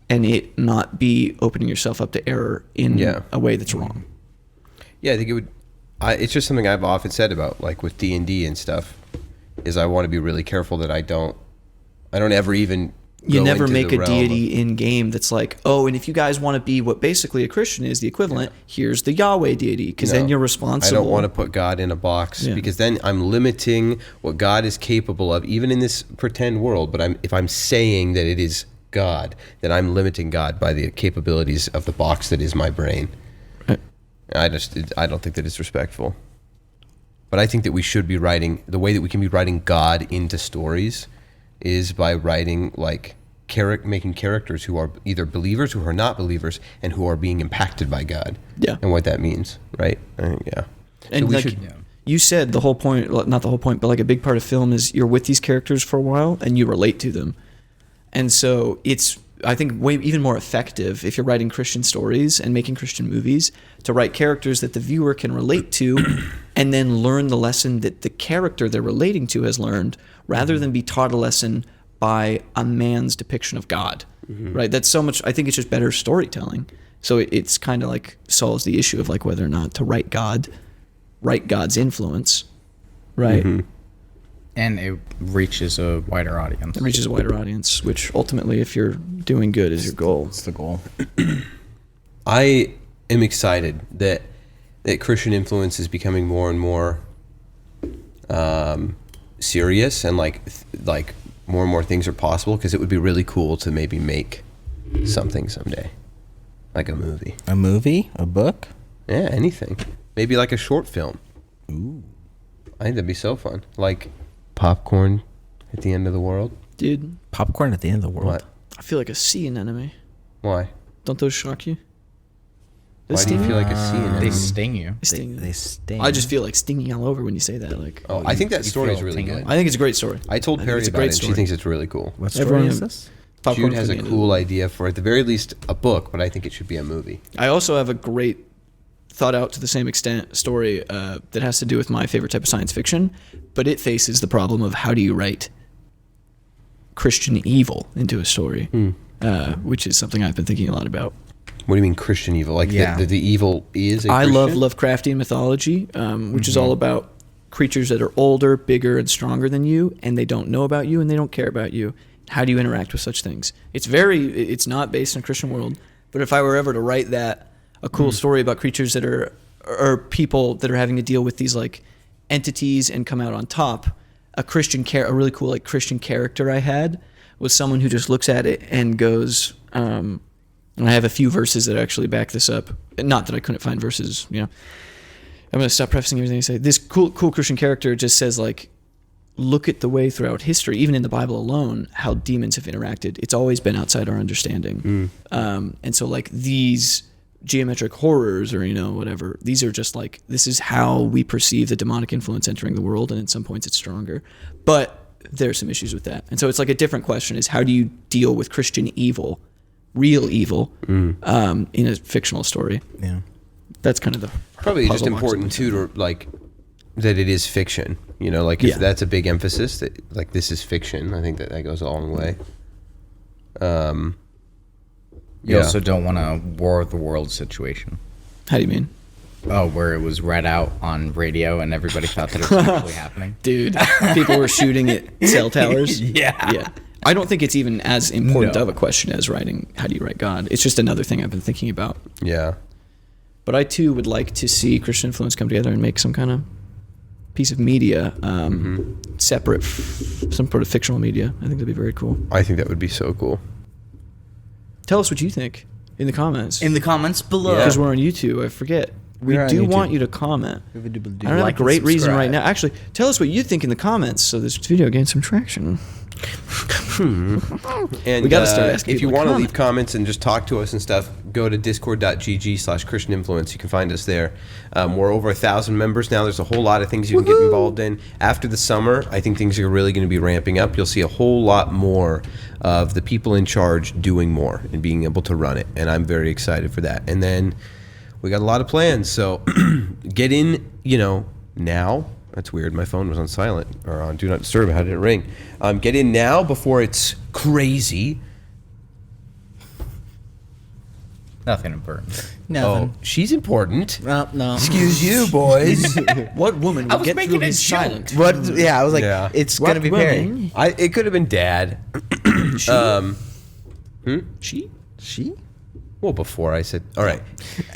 and it not be opening yourself up to error in a way that's wrong. Yeah, I think it would. It's just something I've often said about, like with D&D and stuff, is I want to be really careful that I don't ever even. You go never into make the a realm deity in game that's like, oh, and if you guys want to be what basically a Christian is, the equivalent, here's the Yahweh deity, because then you're responsible. I don't want to put God in a box, because then I'm limiting what God is capable of, even in this pretend world. But if I'm saying that it is God, then I'm limiting God by the capabilities of the box that is my brain. Right. I don't think that it's respectful. But I think that we should be writing, the way that we can be writing God into stories is by writing like making characters who are either believers, who are not believers, and who are being impacted by God. Yeah. And what that means, right? Yeah. And so like you said, the whole point, not the whole point, but like a big part of film is you're with these characters for a while and you relate to them. And so it's, I think, even more effective if you're writing Christian stories and making Christian movies to write characters that the viewer can relate to and then learn the lesson that the character they're relating to has learned, rather than be taught a lesson by a man's depiction of God, right? That's so much, I think it's just better storytelling. So it's kind of like solves the issue of like whether or not to write God's influence, right? And it reaches a wider audience. It reaches a wider audience, which ultimately, if you're doing good, is your goal. It's the goal. I am excited that Christian influence is becoming more and more serious, and like more and more things are possible, because it would be really cool to maybe make something someday, like a movie. A movie? A book? Yeah, anything. Maybe like a short film. Ooh. I think that'd be so fun. Like popcorn at the end of the world. Dude, Popcorn at the end of the world. What? I feel like a sea anemone. Why? Don't those shock you? Why do you feel like a sea anemone? They sting you. They sting. They sting. I just feel like stinging all over when you say that. Like, Oh, I think that you story is feel really tingling? good. I think it's a great story. I told think Perry it's a about great it, and she story. thinks it's really cool. What story Everyone- is this? Popcorn Jude has for a the end of cool the- idea for, at the very least, a book, but I think it should be a movie. I also have a great, thought out to the same extent, story that has to do with my favorite type of science fiction, but it faces the problem of how do you write Christian evil into a story, which is something I've been thinking a lot about. What do you mean Christian evil? Like the evil is a I Christian? love Lovecraftian mythology, which is all about creatures that are older, bigger, and stronger than you, and they don't know about you and they don't care about you. How do you interact with such things? It's not based on Christian world, but if I were ever to write a cool story about creatures that are, or people that are having to deal with these like entities and come out on top, a really cool like Christian character I had was someone who just looks at it and goes, and I have a few verses that actually back this up. Not that I couldn't find verses, I'm going to stop prefacing everything I say. This cool Christian character just says like, look at the way throughout history, even in the Bible alone, how demons have interacted. It's always been outside our understanding. And so like these geometric horrors or, whatever, these are just like, this is how we perceive the demonic influence entering the world. And at some points it's stronger, but there's some issues with that. And so it's like a different question is how do you deal with Christian evil, real evil, in a fictional story? Yeah. That's kind of the Probably just puzzle box important that too to like that it is fiction. Like if that's a big emphasis that like this is fiction, I think that goes a long way. You also don't want a War of the Worlds situation. How do you mean? Oh, where it was read out on radio and everybody thought that it was actually happening. Dude, people were shooting at cell towers. Yeah. I don't think it's even as important of a question as writing, how do you write God? It's just another thing I've been thinking about. Yeah. But I too would like to see Christian influence come together and make some kind of piece of media separate, some sort of fictional media. I think that'd be very cool. I think that would be so cool. Tell us what you think in the comments. In the comments below. Because we're on YouTube, I forget. We We're on do YouTube. want you to comment. I don't have Like a and great reason subscribe. right now. Actually, tell us what you think in the comments so this video gains some traction. And We gotta start asking if you people to want to leave comment. comments and just talk to us and stuff, go to discord.gg/Christian Influence. You can find us there. We're over 1,000 members now. There's a whole lot of things you can get involved in. After the summer, I think things are really going to be ramping up. You'll see a whole lot more of the people in charge doing more and being able to run it. And I'm very excited for that. And then we got a lot of plans. So get in, now. That's weird. My phone was on silent or on Do Not Disturb. How did it ring? Get in now before it's crazy. Nothing important. Nothing. Oh, she's important. No. Excuse you, boys. What woman would was get making through a his joke. silent? What? Yeah, I was like, Yeah. it's What gonna be Perry. woman? It could have been Dad. She? She? Well, before I said, all right.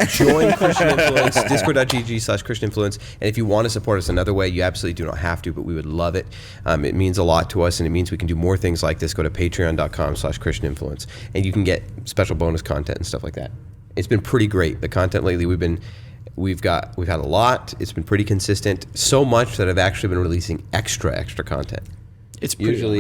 Join Christian Influence, discord.gg/Christian Influence. And if you want to support us another way, you absolutely do not have to, but we would love it. It means a lot to us, and it means we can do more things like this. Go to patreon.com/Christian Influence, and you can get special bonus content and stuff like that. It's been pretty great. The content lately, we've had a lot. It's been pretty consistent, so much that I've actually been releasing extra content. It's pretty Usually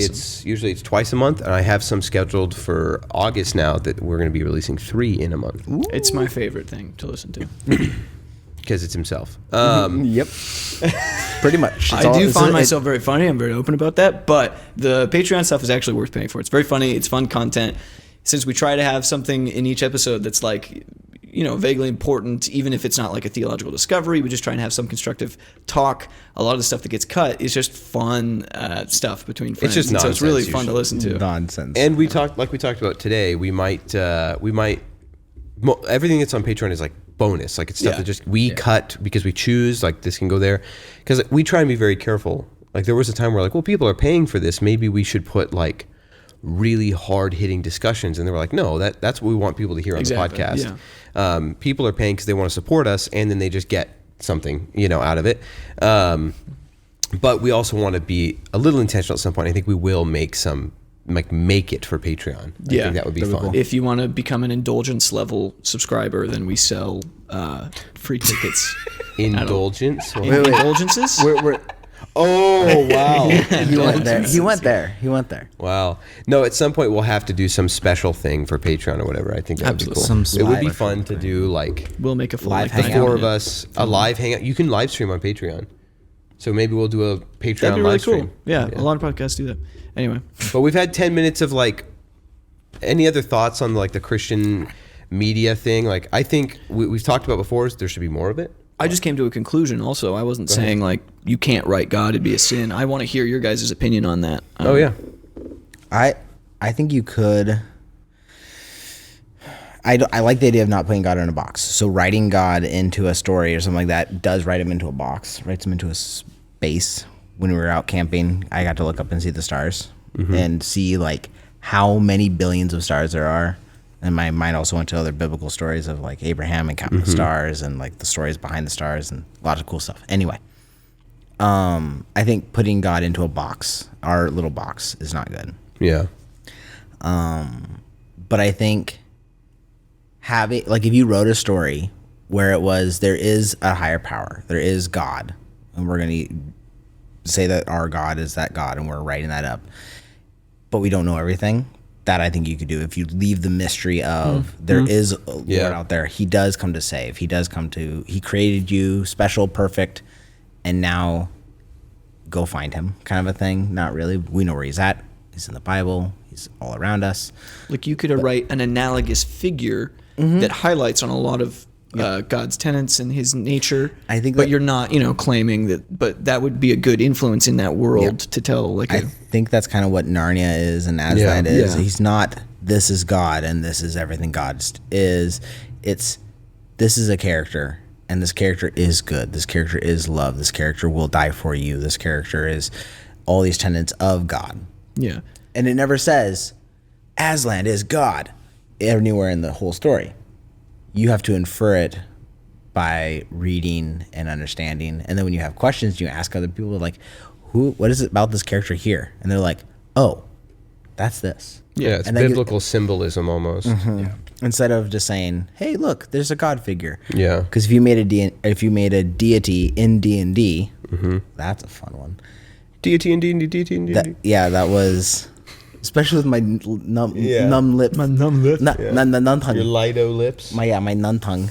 it's twice a month, and I have some scheduled for August now that we're going to be releasing 3 in a month It's my favorite thing to listen to. because it's himself. Yep. Pretty much. I do find myself very funny. I'm very open about that. But the Patreon stuff is actually worth paying for. It's very funny. It's fun content. Since we try to have something in each episode that's like, vaguely important, even if it's not like a theological discovery, we just try and have some constructive talk. A lot of the stuff that gets cut is just fun stuff between friends. just And so it's really nonsense fun to listen to. nonsense. And we talked about today. We might everything that's on Patreon is like bonus, like it's stuff Yeah. that just we cut because we choose. Like this can go there because we try and be very careful. Like there was a time where people are paying for this. Maybe we should put like really hard hitting discussions, and they were like, no, that's what we want people to hear on Exactly, the podcast. People are paying because they want to support us, and then they just get something out of it. But we also want to be a little intentional at some point. I think we will make it for Patreon. I think that would be fun. If you want to become an indulgence level subscriber, then we sell free tickets. Indulgence. Indulgences? Oh wow! He went there. He went there. Wow. No, at some point we'll have to do some special thing for Patreon or whatever. I think that would be cool. Absolutely. It would be Live fun to do like We'll make a full Live length the hangout. 4 of us, a live hangout. You can live stream on Patreon. So maybe we'll do a Patreon That'd be really live stream. cool. Yeah, a lot of podcasts do that. Anyway, But we've had 10 minutes of like any other thoughts on like the Christian media thing? Like I think we've talked about before, there should be more of it. I just came to a conclusion also. I wasn't saying like you can't write God, it'd be a sin. I want to hear your guys' opinion on that. Oh yeah. I think you could. I like the idea of not putting God in a box. So writing God into a story or something like that does write him into a box, writes him into a space. When we were out camping, I got to look up and see the stars and see like how many billions of stars there are. And my mind also went to other biblical stories of like Abraham and counting the stars and like the stories behind the stars and a lot of cool stuff. Anyway, I think putting God into a box, our little box, is not good. Yeah. But I think having, like, if you wrote a story where it was, there is a higher power, there is God, and we're going to say that our God is that God, and we're writing that up, but we don't know everything, that I think you could do. If you leave the mystery of there is a Lord out there, he does come to save, he created you special, perfect, and now go find him, kind of a thing. Not really. We know where he's at. He's in the Bible. He's all around us. Like you could write an analogous figure that highlights on a lot of God's tenets and his nature. I think but that- you're not, claiming that. But that would be a good influence in that world to tell. Like I think that's kind of what Narnia is and Aslan is. Yeah. He's not, this is God and this is everything God is. This is a character, and this character is good. This character is love. This character will die for you. This character is all these tenets of God. yeah. And it never says Aslan is God anywhere in the whole story. You have to infer it by reading and understanding. And then when you have questions, you ask other people like, what is it about this character here? And they're like, oh, that's this. Yeah, it's And then biblical symbolism almost. Instead of just saying, "Hey, look, there's a god figure." Yeah. Because if you made a deity in D&D, that's a fun one. Deity and D&D, deity and D&D. That was, especially with my numb lips. My numb lips. Nun tongue. Your Lido lips. My nun tongue.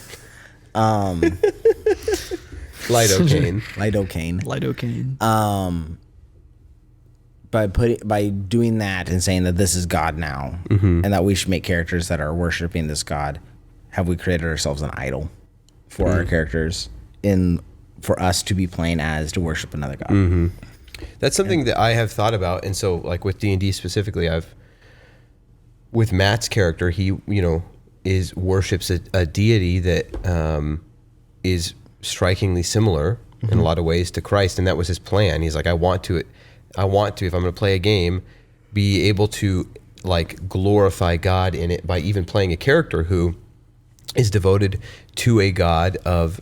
Lidocaine. Lidocaine. By doing that and saying that this is God now, and that we should make characters that are worshiping this God, have we created ourselves an idol for our characters for us to be playing as to worship another God? That's something that I have thought about, and so like with D&D specifically, with Matt's character, he worships a deity that is strikingly similar in a lot of ways to Christ, and that was his plan. He's like, I want to, if I'm going to play a game, be able to like glorify God in it by even playing a character who is devoted to a God of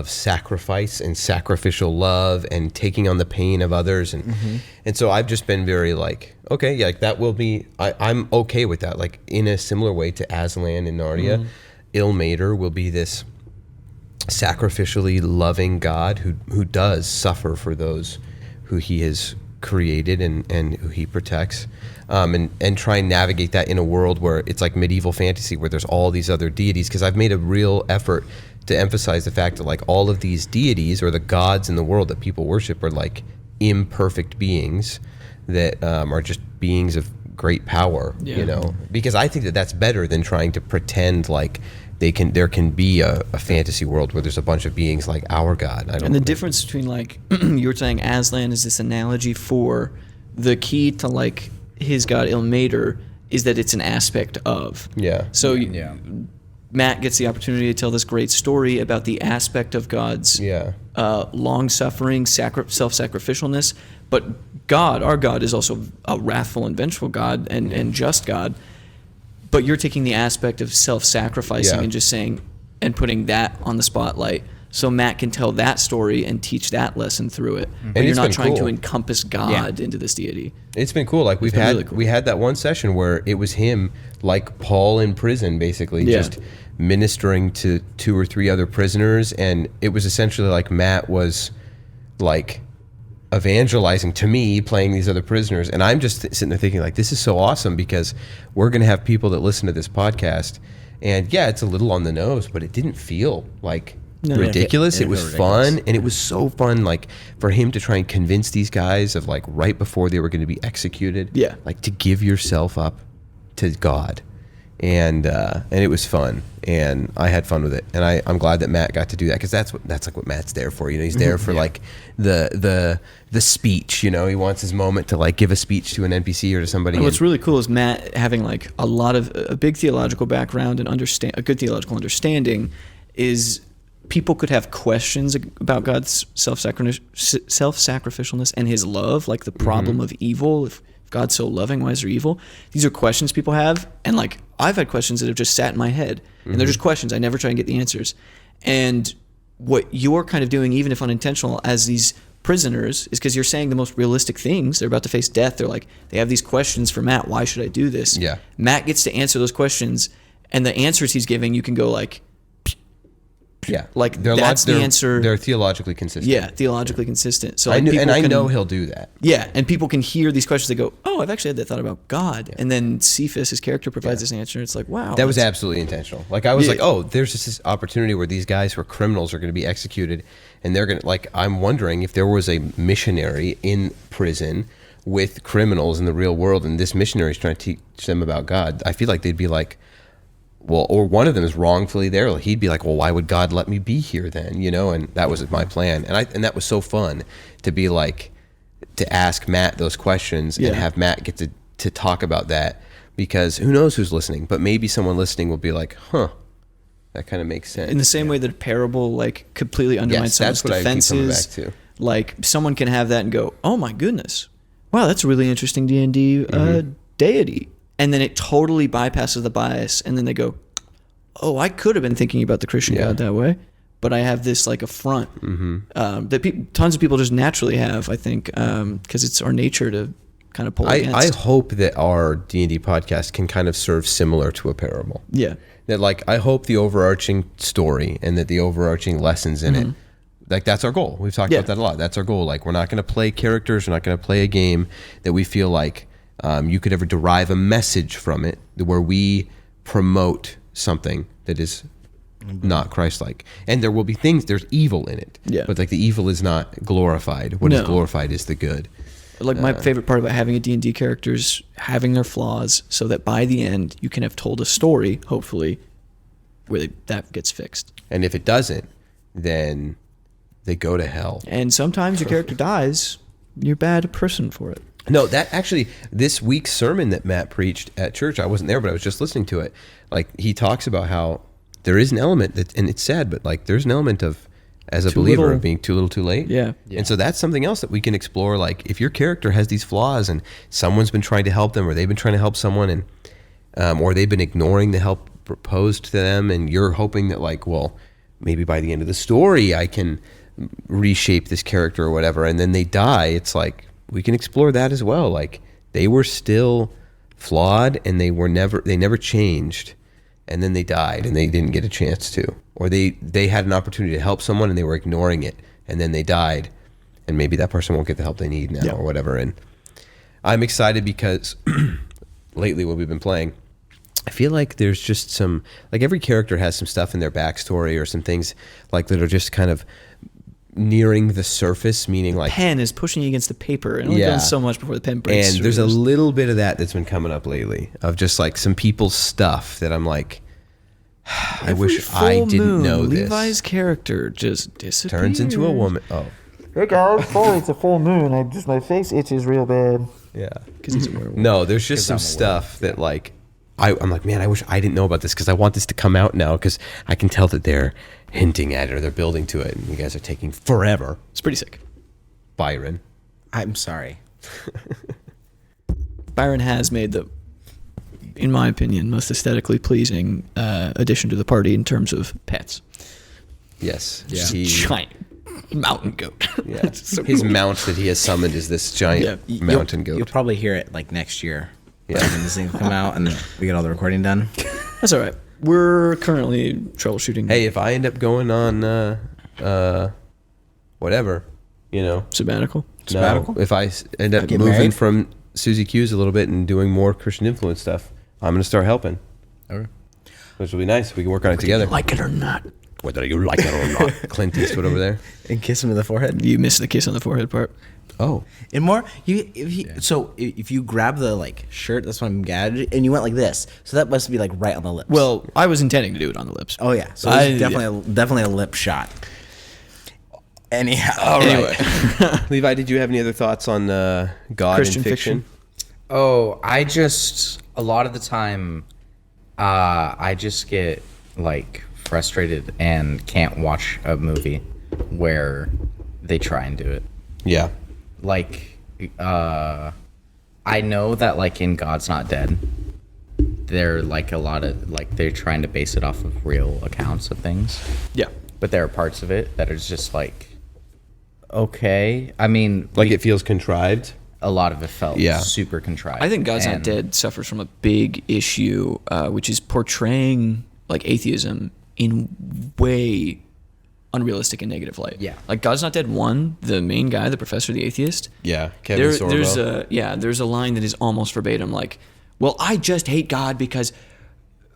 sacrifice and sacrificial love and taking on the pain of others, and so I've just been very like, okay, yeah, like that will be, I'm okay with that. Like in a similar way to Aslan in Narnia, Ilmater will be this sacrificially loving God who does suffer for those who he has created and who he protects, and try and navigate that in a world where it's like medieval fantasy where there's all these other deities, because I've made a real effort to emphasize the fact that like all of these deities or the gods in the world that people worship are like imperfect beings that are just beings of great power, because I think that that's better than trying to pretend like there can be a fantasy world where there's a bunch of beings like our God. And the difference between like you were saying Aslan is this analogy for the key to like his god Ilmater is that it's an aspect of. Yeah. So Matt gets the opportunity to tell this great story about the aspect of God's long-suffering, self-sacrificialness. But God, our God, is also a wrathful and vengeful God and just God. But you're taking the aspect of self-sacrificing and just saying and putting that on the spotlight so Matt can tell that story and teach that lesson through it. But you're not trying to encompass God into this deity. It's been cool. Like we had that one session where it was him, like Paul in prison, basically just ministering to 2 or 3 other prisoners, and it was essentially like Matt was like evangelizing to me, playing these other prisoners, and I'm just sitting there thinking like, this is so awesome because we're going to have people that listen to this podcast, and it's a little on the nose, but it didn't feel like ridiculous. It was fun, and it was so fun like for him to try and convince these guys of like right before they were going to be executed, like to give yourself up to God, and it was fun, and I had fun with it, and I'm glad that Matt got to do that, because that's like what Matt's there for. He's there for like the speech. He wants his moment to like give a speech to an NPC or to somebody. And what's really cool is Matt having like a big theological background and a good theological understanding. Is people could have questions about God's self-sacrificialness and his love, like the problem of evil. If God's so loving, why is there evil? These are questions people have, and like I've had questions that have just sat in my head, and they're just questions. I never try and get the answers. And what you're kind of doing, even if unintentional, as these prisoners, is because you're saying the most realistic things. They're about to face death. They're like, they have these questions for Matt. Why should I do this? Yeah. Matt gets to answer those questions, and the answers he's giving, you can go like, like that's the answer. They're theologically consistent. Yeah, theologically consistent. So I like, know he'll do that. Yeah, and people can hear these questions. They go, "Oh, I've actually had that thought about God." And then Cephas, his character, provides this answer. It's like, wow, that was absolutely intentional. Like I was like, oh, there's just this opportunity where these guys who are criminals are going to be executed, and they're going to like. I'm wondering if there was a missionary in prison with criminals in the real world, and this missionary is trying to teach them about God. I feel like they'd be like, well, or one of them is wrongfully there. He'd be like, well, why would God let me be here then? And that was my plan. And that was so fun to be like, to ask Matt those questions and have Matt get to talk about that, because who knows who's listening, but maybe someone listening will be like, huh, that kind of makes sense. In the same way that a parable like completely undermines someone's defenses. Like someone can have that and go, oh my goodness, wow, that's a really interesting D&D deity. And then it totally bypasses the bias, and then they go, oh, I could have been thinking about the Christian God that way, but I have this like affront that tons of people just naturally have, I think, because it's our nature to kind of pull I against. hope that our D&D podcast can kind of serve similar to a parable. Yeah. That like I hope the overarching story and that the overarching lessons in it, like that's our goal. We've talked about that a lot. That's our goal. Like we're not going to play characters. We're not going to play a game that we feel like you could ever derive a message from it where we promote something that is not Christ-like. And there will be things, there's evil in it. Yeah. But like the evil is not glorified. What is No. glorified is the good. Like my favorite part about having a D&D character is having their flaws so that by the end you can have told a story, hopefully, where that gets fixed. And if it doesn't, then they go to hell. And sometimes your character dies, you're a bad person for it. No, that actually, this week's sermon that Matt preached at church, I wasn't there, but I was just listening to it. Like, he talks about how there is an element that, and it's sad, but like, there's an element of, as a Too believer, little. of being too little too late. Yeah. And so that's something else that we can explore. Like, if your character has these flaws and someone's been trying to help them, or they've been trying to help someone, and or they've been ignoring the help proposed to them, and you're hoping that, like, well, maybe by the end of the story, I can reshape this character or whatever, and then they die, it's like, we can explore that as well. Like, they were still flawed and they never changed, and then they died and they didn't get a chance to, or they had an opportunity to help someone and they were ignoring it, and then they died, and maybe that person won't get the help they need now or whatever. And I'm excited because lately when we've been playing, I feel like there's just some, like, every character has some stuff in their backstory or some things like that are just kind of nearing the surface, meaning like Pen is pushing you against the paper and only Yeah. doing so much before the pen breaks. and through. there's a little bit of that that's been coming up lately, of just like some people's stuff that I'm like, I Every wish I full didn't moon, know this. Levi's character just disappears. Turns into a woman. Oh, Hey guys, sorry it's a full moon. My face itches real bad. yeah. because he's a werewolf. No, there's just some stuff that like I'm like, man, I wish I didn't know about this because I want this to come out now because I can tell that they're hinting at it or they're building to it, and you guys are taking forever. It's pretty sick. Byron. I'm sorry. Byron has made the, in my opinion, most aesthetically pleasing addition to the party in terms of pets. Yes. Yeah. He- Giant mountain goat. yeah. It's so His cool. mount that he has summoned is this giant mountain goat. You'll probably hear it like next year. Yeah. When these things come out and we get all the recording done. That's all right. We're currently troubleshooting. Hey, if I end up going on whatever, you know, sabbatical. Sabbatical? no, if I end up Get moving married? from Susie Q's a little bit and doing more Christian influence stuff, I'm going to start helping, Okay. which will be nice. We can work on it together. Like it or not, Whether you like it or not. Clint Eastwood over there. And kiss him in the forehead. you missed the kiss on the forehead part. Oh, And more, if you grab the like shirt, that's what I'm gagged, and you went like this, so that must be like right on the lips. Well, I was intending to do it on the lips. oh yeah, so I- it's definitely a lip shot. Anyhow, all Anyway. right. Levi, did you have any other thoughts on God Christian and fiction? fiction? Oh, I just a lot of the time, I just get like frustrated and can't watch a movie where they try and do it. Yeah. Like, I know that like in God's Not Dead, they're like a lot of like they're trying to base it off of real accounts of things, Yeah. but there are parts of it that are just like, okay. I mean, Like it feels contrived. a lot of it felt Yeah. super contrived. I think God's Not And- Dead suffers from a big issue, which is portraying like atheism in way unrealistic and negative light. Yeah. Like God's Not Dead 1, the main guy, the professor, the atheist. Yeah. Kevin Sorbo. There's a line that is almost verbatim, like, well, I just hate God because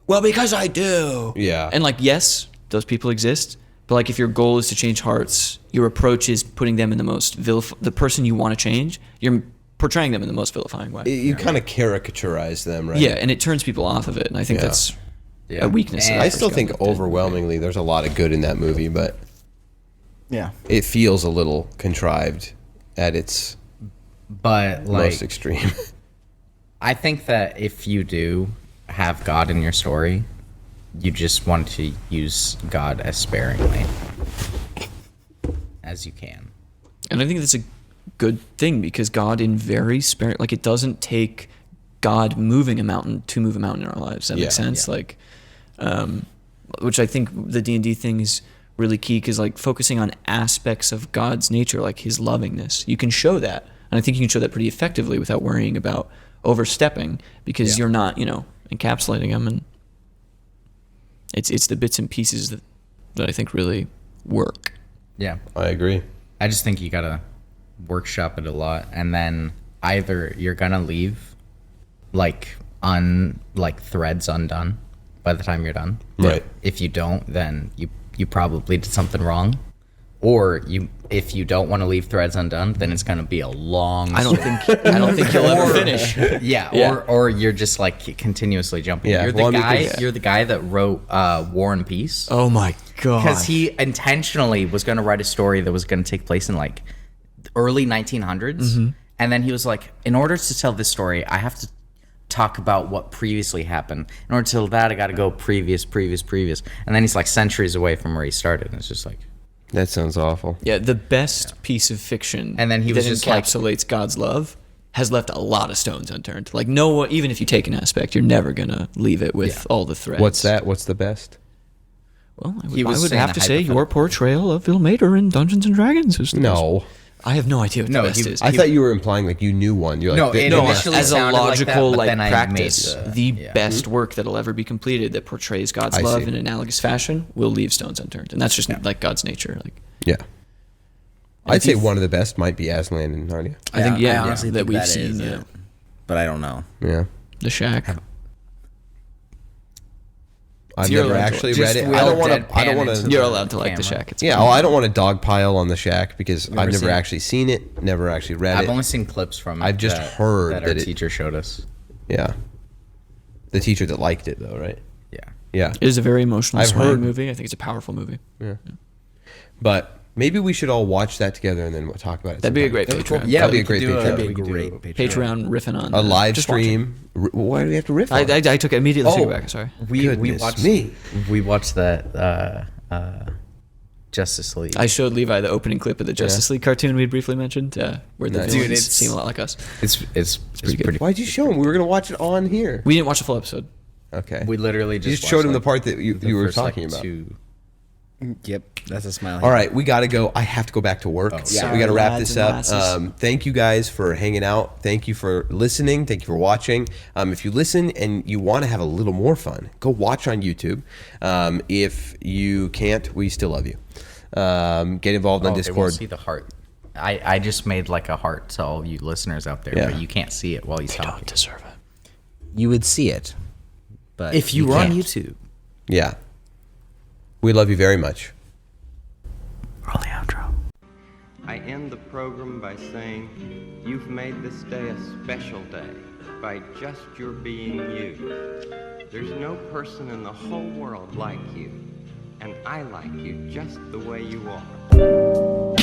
I do. Yeah. And like, yes, those people exist. But like, if your goal is to change hearts, your approach is putting them in the most the person you want to change, you're portraying them in the most vilifying way. You kind of caricaturize them, right? Yeah, and it turns people off of it, and I think Yeah. that's Yeah. a weakness. And of I the still first think God's Not Dead. overwhelmingly there's a lot of good in that movie, but yeah. it feels a little contrived at its but like most extreme. I think that if you do have God in your story, you just want to use God as sparingly as you can. And I think that's a good thing because God in very sparing, like it doesn't take God moving a mountain to move a mountain in our lives. Does that Yeah, make sense? yeah. Like, which I think the D&D thing is really key because like focusing on aspects of God's nature, like his lovingness, you can show that And I think you can show that pretty effectively without worrying about overstepping, because you're not, encapsulating them. And it's the bits and pieces that I think really work. Yeah. I agree. I just think you gotta workshop it a lot, and then either you're gonna leave threads undone by the time you're done. Right. If you don't, then you probably did something wrong. Or if you don't want to leave threads undone, then it's gonna be a long. I don't think you'll ever finish. Yeah. Or you're just continuously jumping. Yeah, You're the guy that wrote War and Peace. Oh my god! Because he intentionally was going to write a story that was going to take place in early 1900s, and then he was like, in order to tell this story, I have to talk about what previously happened. In order to tell that, I got to go previous, and then he's centuries away from where he started. And it's just that sounds awful. Yeah, the best piece of fiction, and then he was that just encapsulates God's love, has left a lot of stones unturned. Even if you take an aspect, you're never gonna leave it with all the threads. What's that? What's the best? Well, I He was would saying have a to say your hypothetical. portrayal of Ilmater in Dungeons and Dragons is the best. No. I have no idea what the No, best he- is. I thought you were implying you knew one. You're No, it no, initially as a sounded like that, logical but then I made practice, the the- best work that'll ever be completed that portrays God's I love see. in an analogous fashion will leave stones unturned, and that's just God's nature. yeah. I'd say one of the best might be Aslan and Narnia. I think I honestly that think we've that seen is it. But I don't know. Yeah. The Shack. I've You're never allowed to- actually just read it. will I don't want to. I deadpan don't want into to. You're allowed to like the camera. Shack. It's Yeah, fine. I don't want to dogpile on the Shack because I've never seen it? actually seen it, never actually read I've it. only seen clips from it. I've just heard that our that it- teacher showed us. Yeah. The teacher that liked it, though, right? Yeah. Yeah. It is a very emotional, I've swaying heard- movie. I think it's a powerful movie. But maybe we should all watch that together and then we'll talk about it. That'd be a sometime. great Patreon. Yeah, That'd be we a great could do Patreon. That'd be we a could do great a Patreon riffing on A live just watch it. stream. Why do we have to riff on it? I took immediately take it back. Sorry. We Goodness watched me. We watched that Justice League. I showed Levi the opening clip of the Justice League cartoon we briefly mentioned, where the Nice. villains Dude, it's- seem a lot like us. it's pretty. Why'd you show him? We were going to watch it on here. We didn't watch the full episode. Okay. We literally just You just showed him watched, the part that you the were first, talking about. Yep, that's a smile. All right, we got to go. I have to go back to work. Sorry, we got to wrap lads this and up. lasses. Thank you guys for hanging out. Thank you for listening. Thank you for watching. If you listen and you want to have a little more fun, go watch on YouTube. If you can't, we still love you. Get involved on They won't Discord. see the heart. I just made a heart to all you listeners out there, Yeah. but you can't see it while he's talking. Deserve it. You would see it, but If you were on can't. YouTube. Yeah. We love you very much. Roll the outro. I end the program by saying, you've made this day a special day by just your being you. There's no person in the whole world like you, and I like you just the way you are.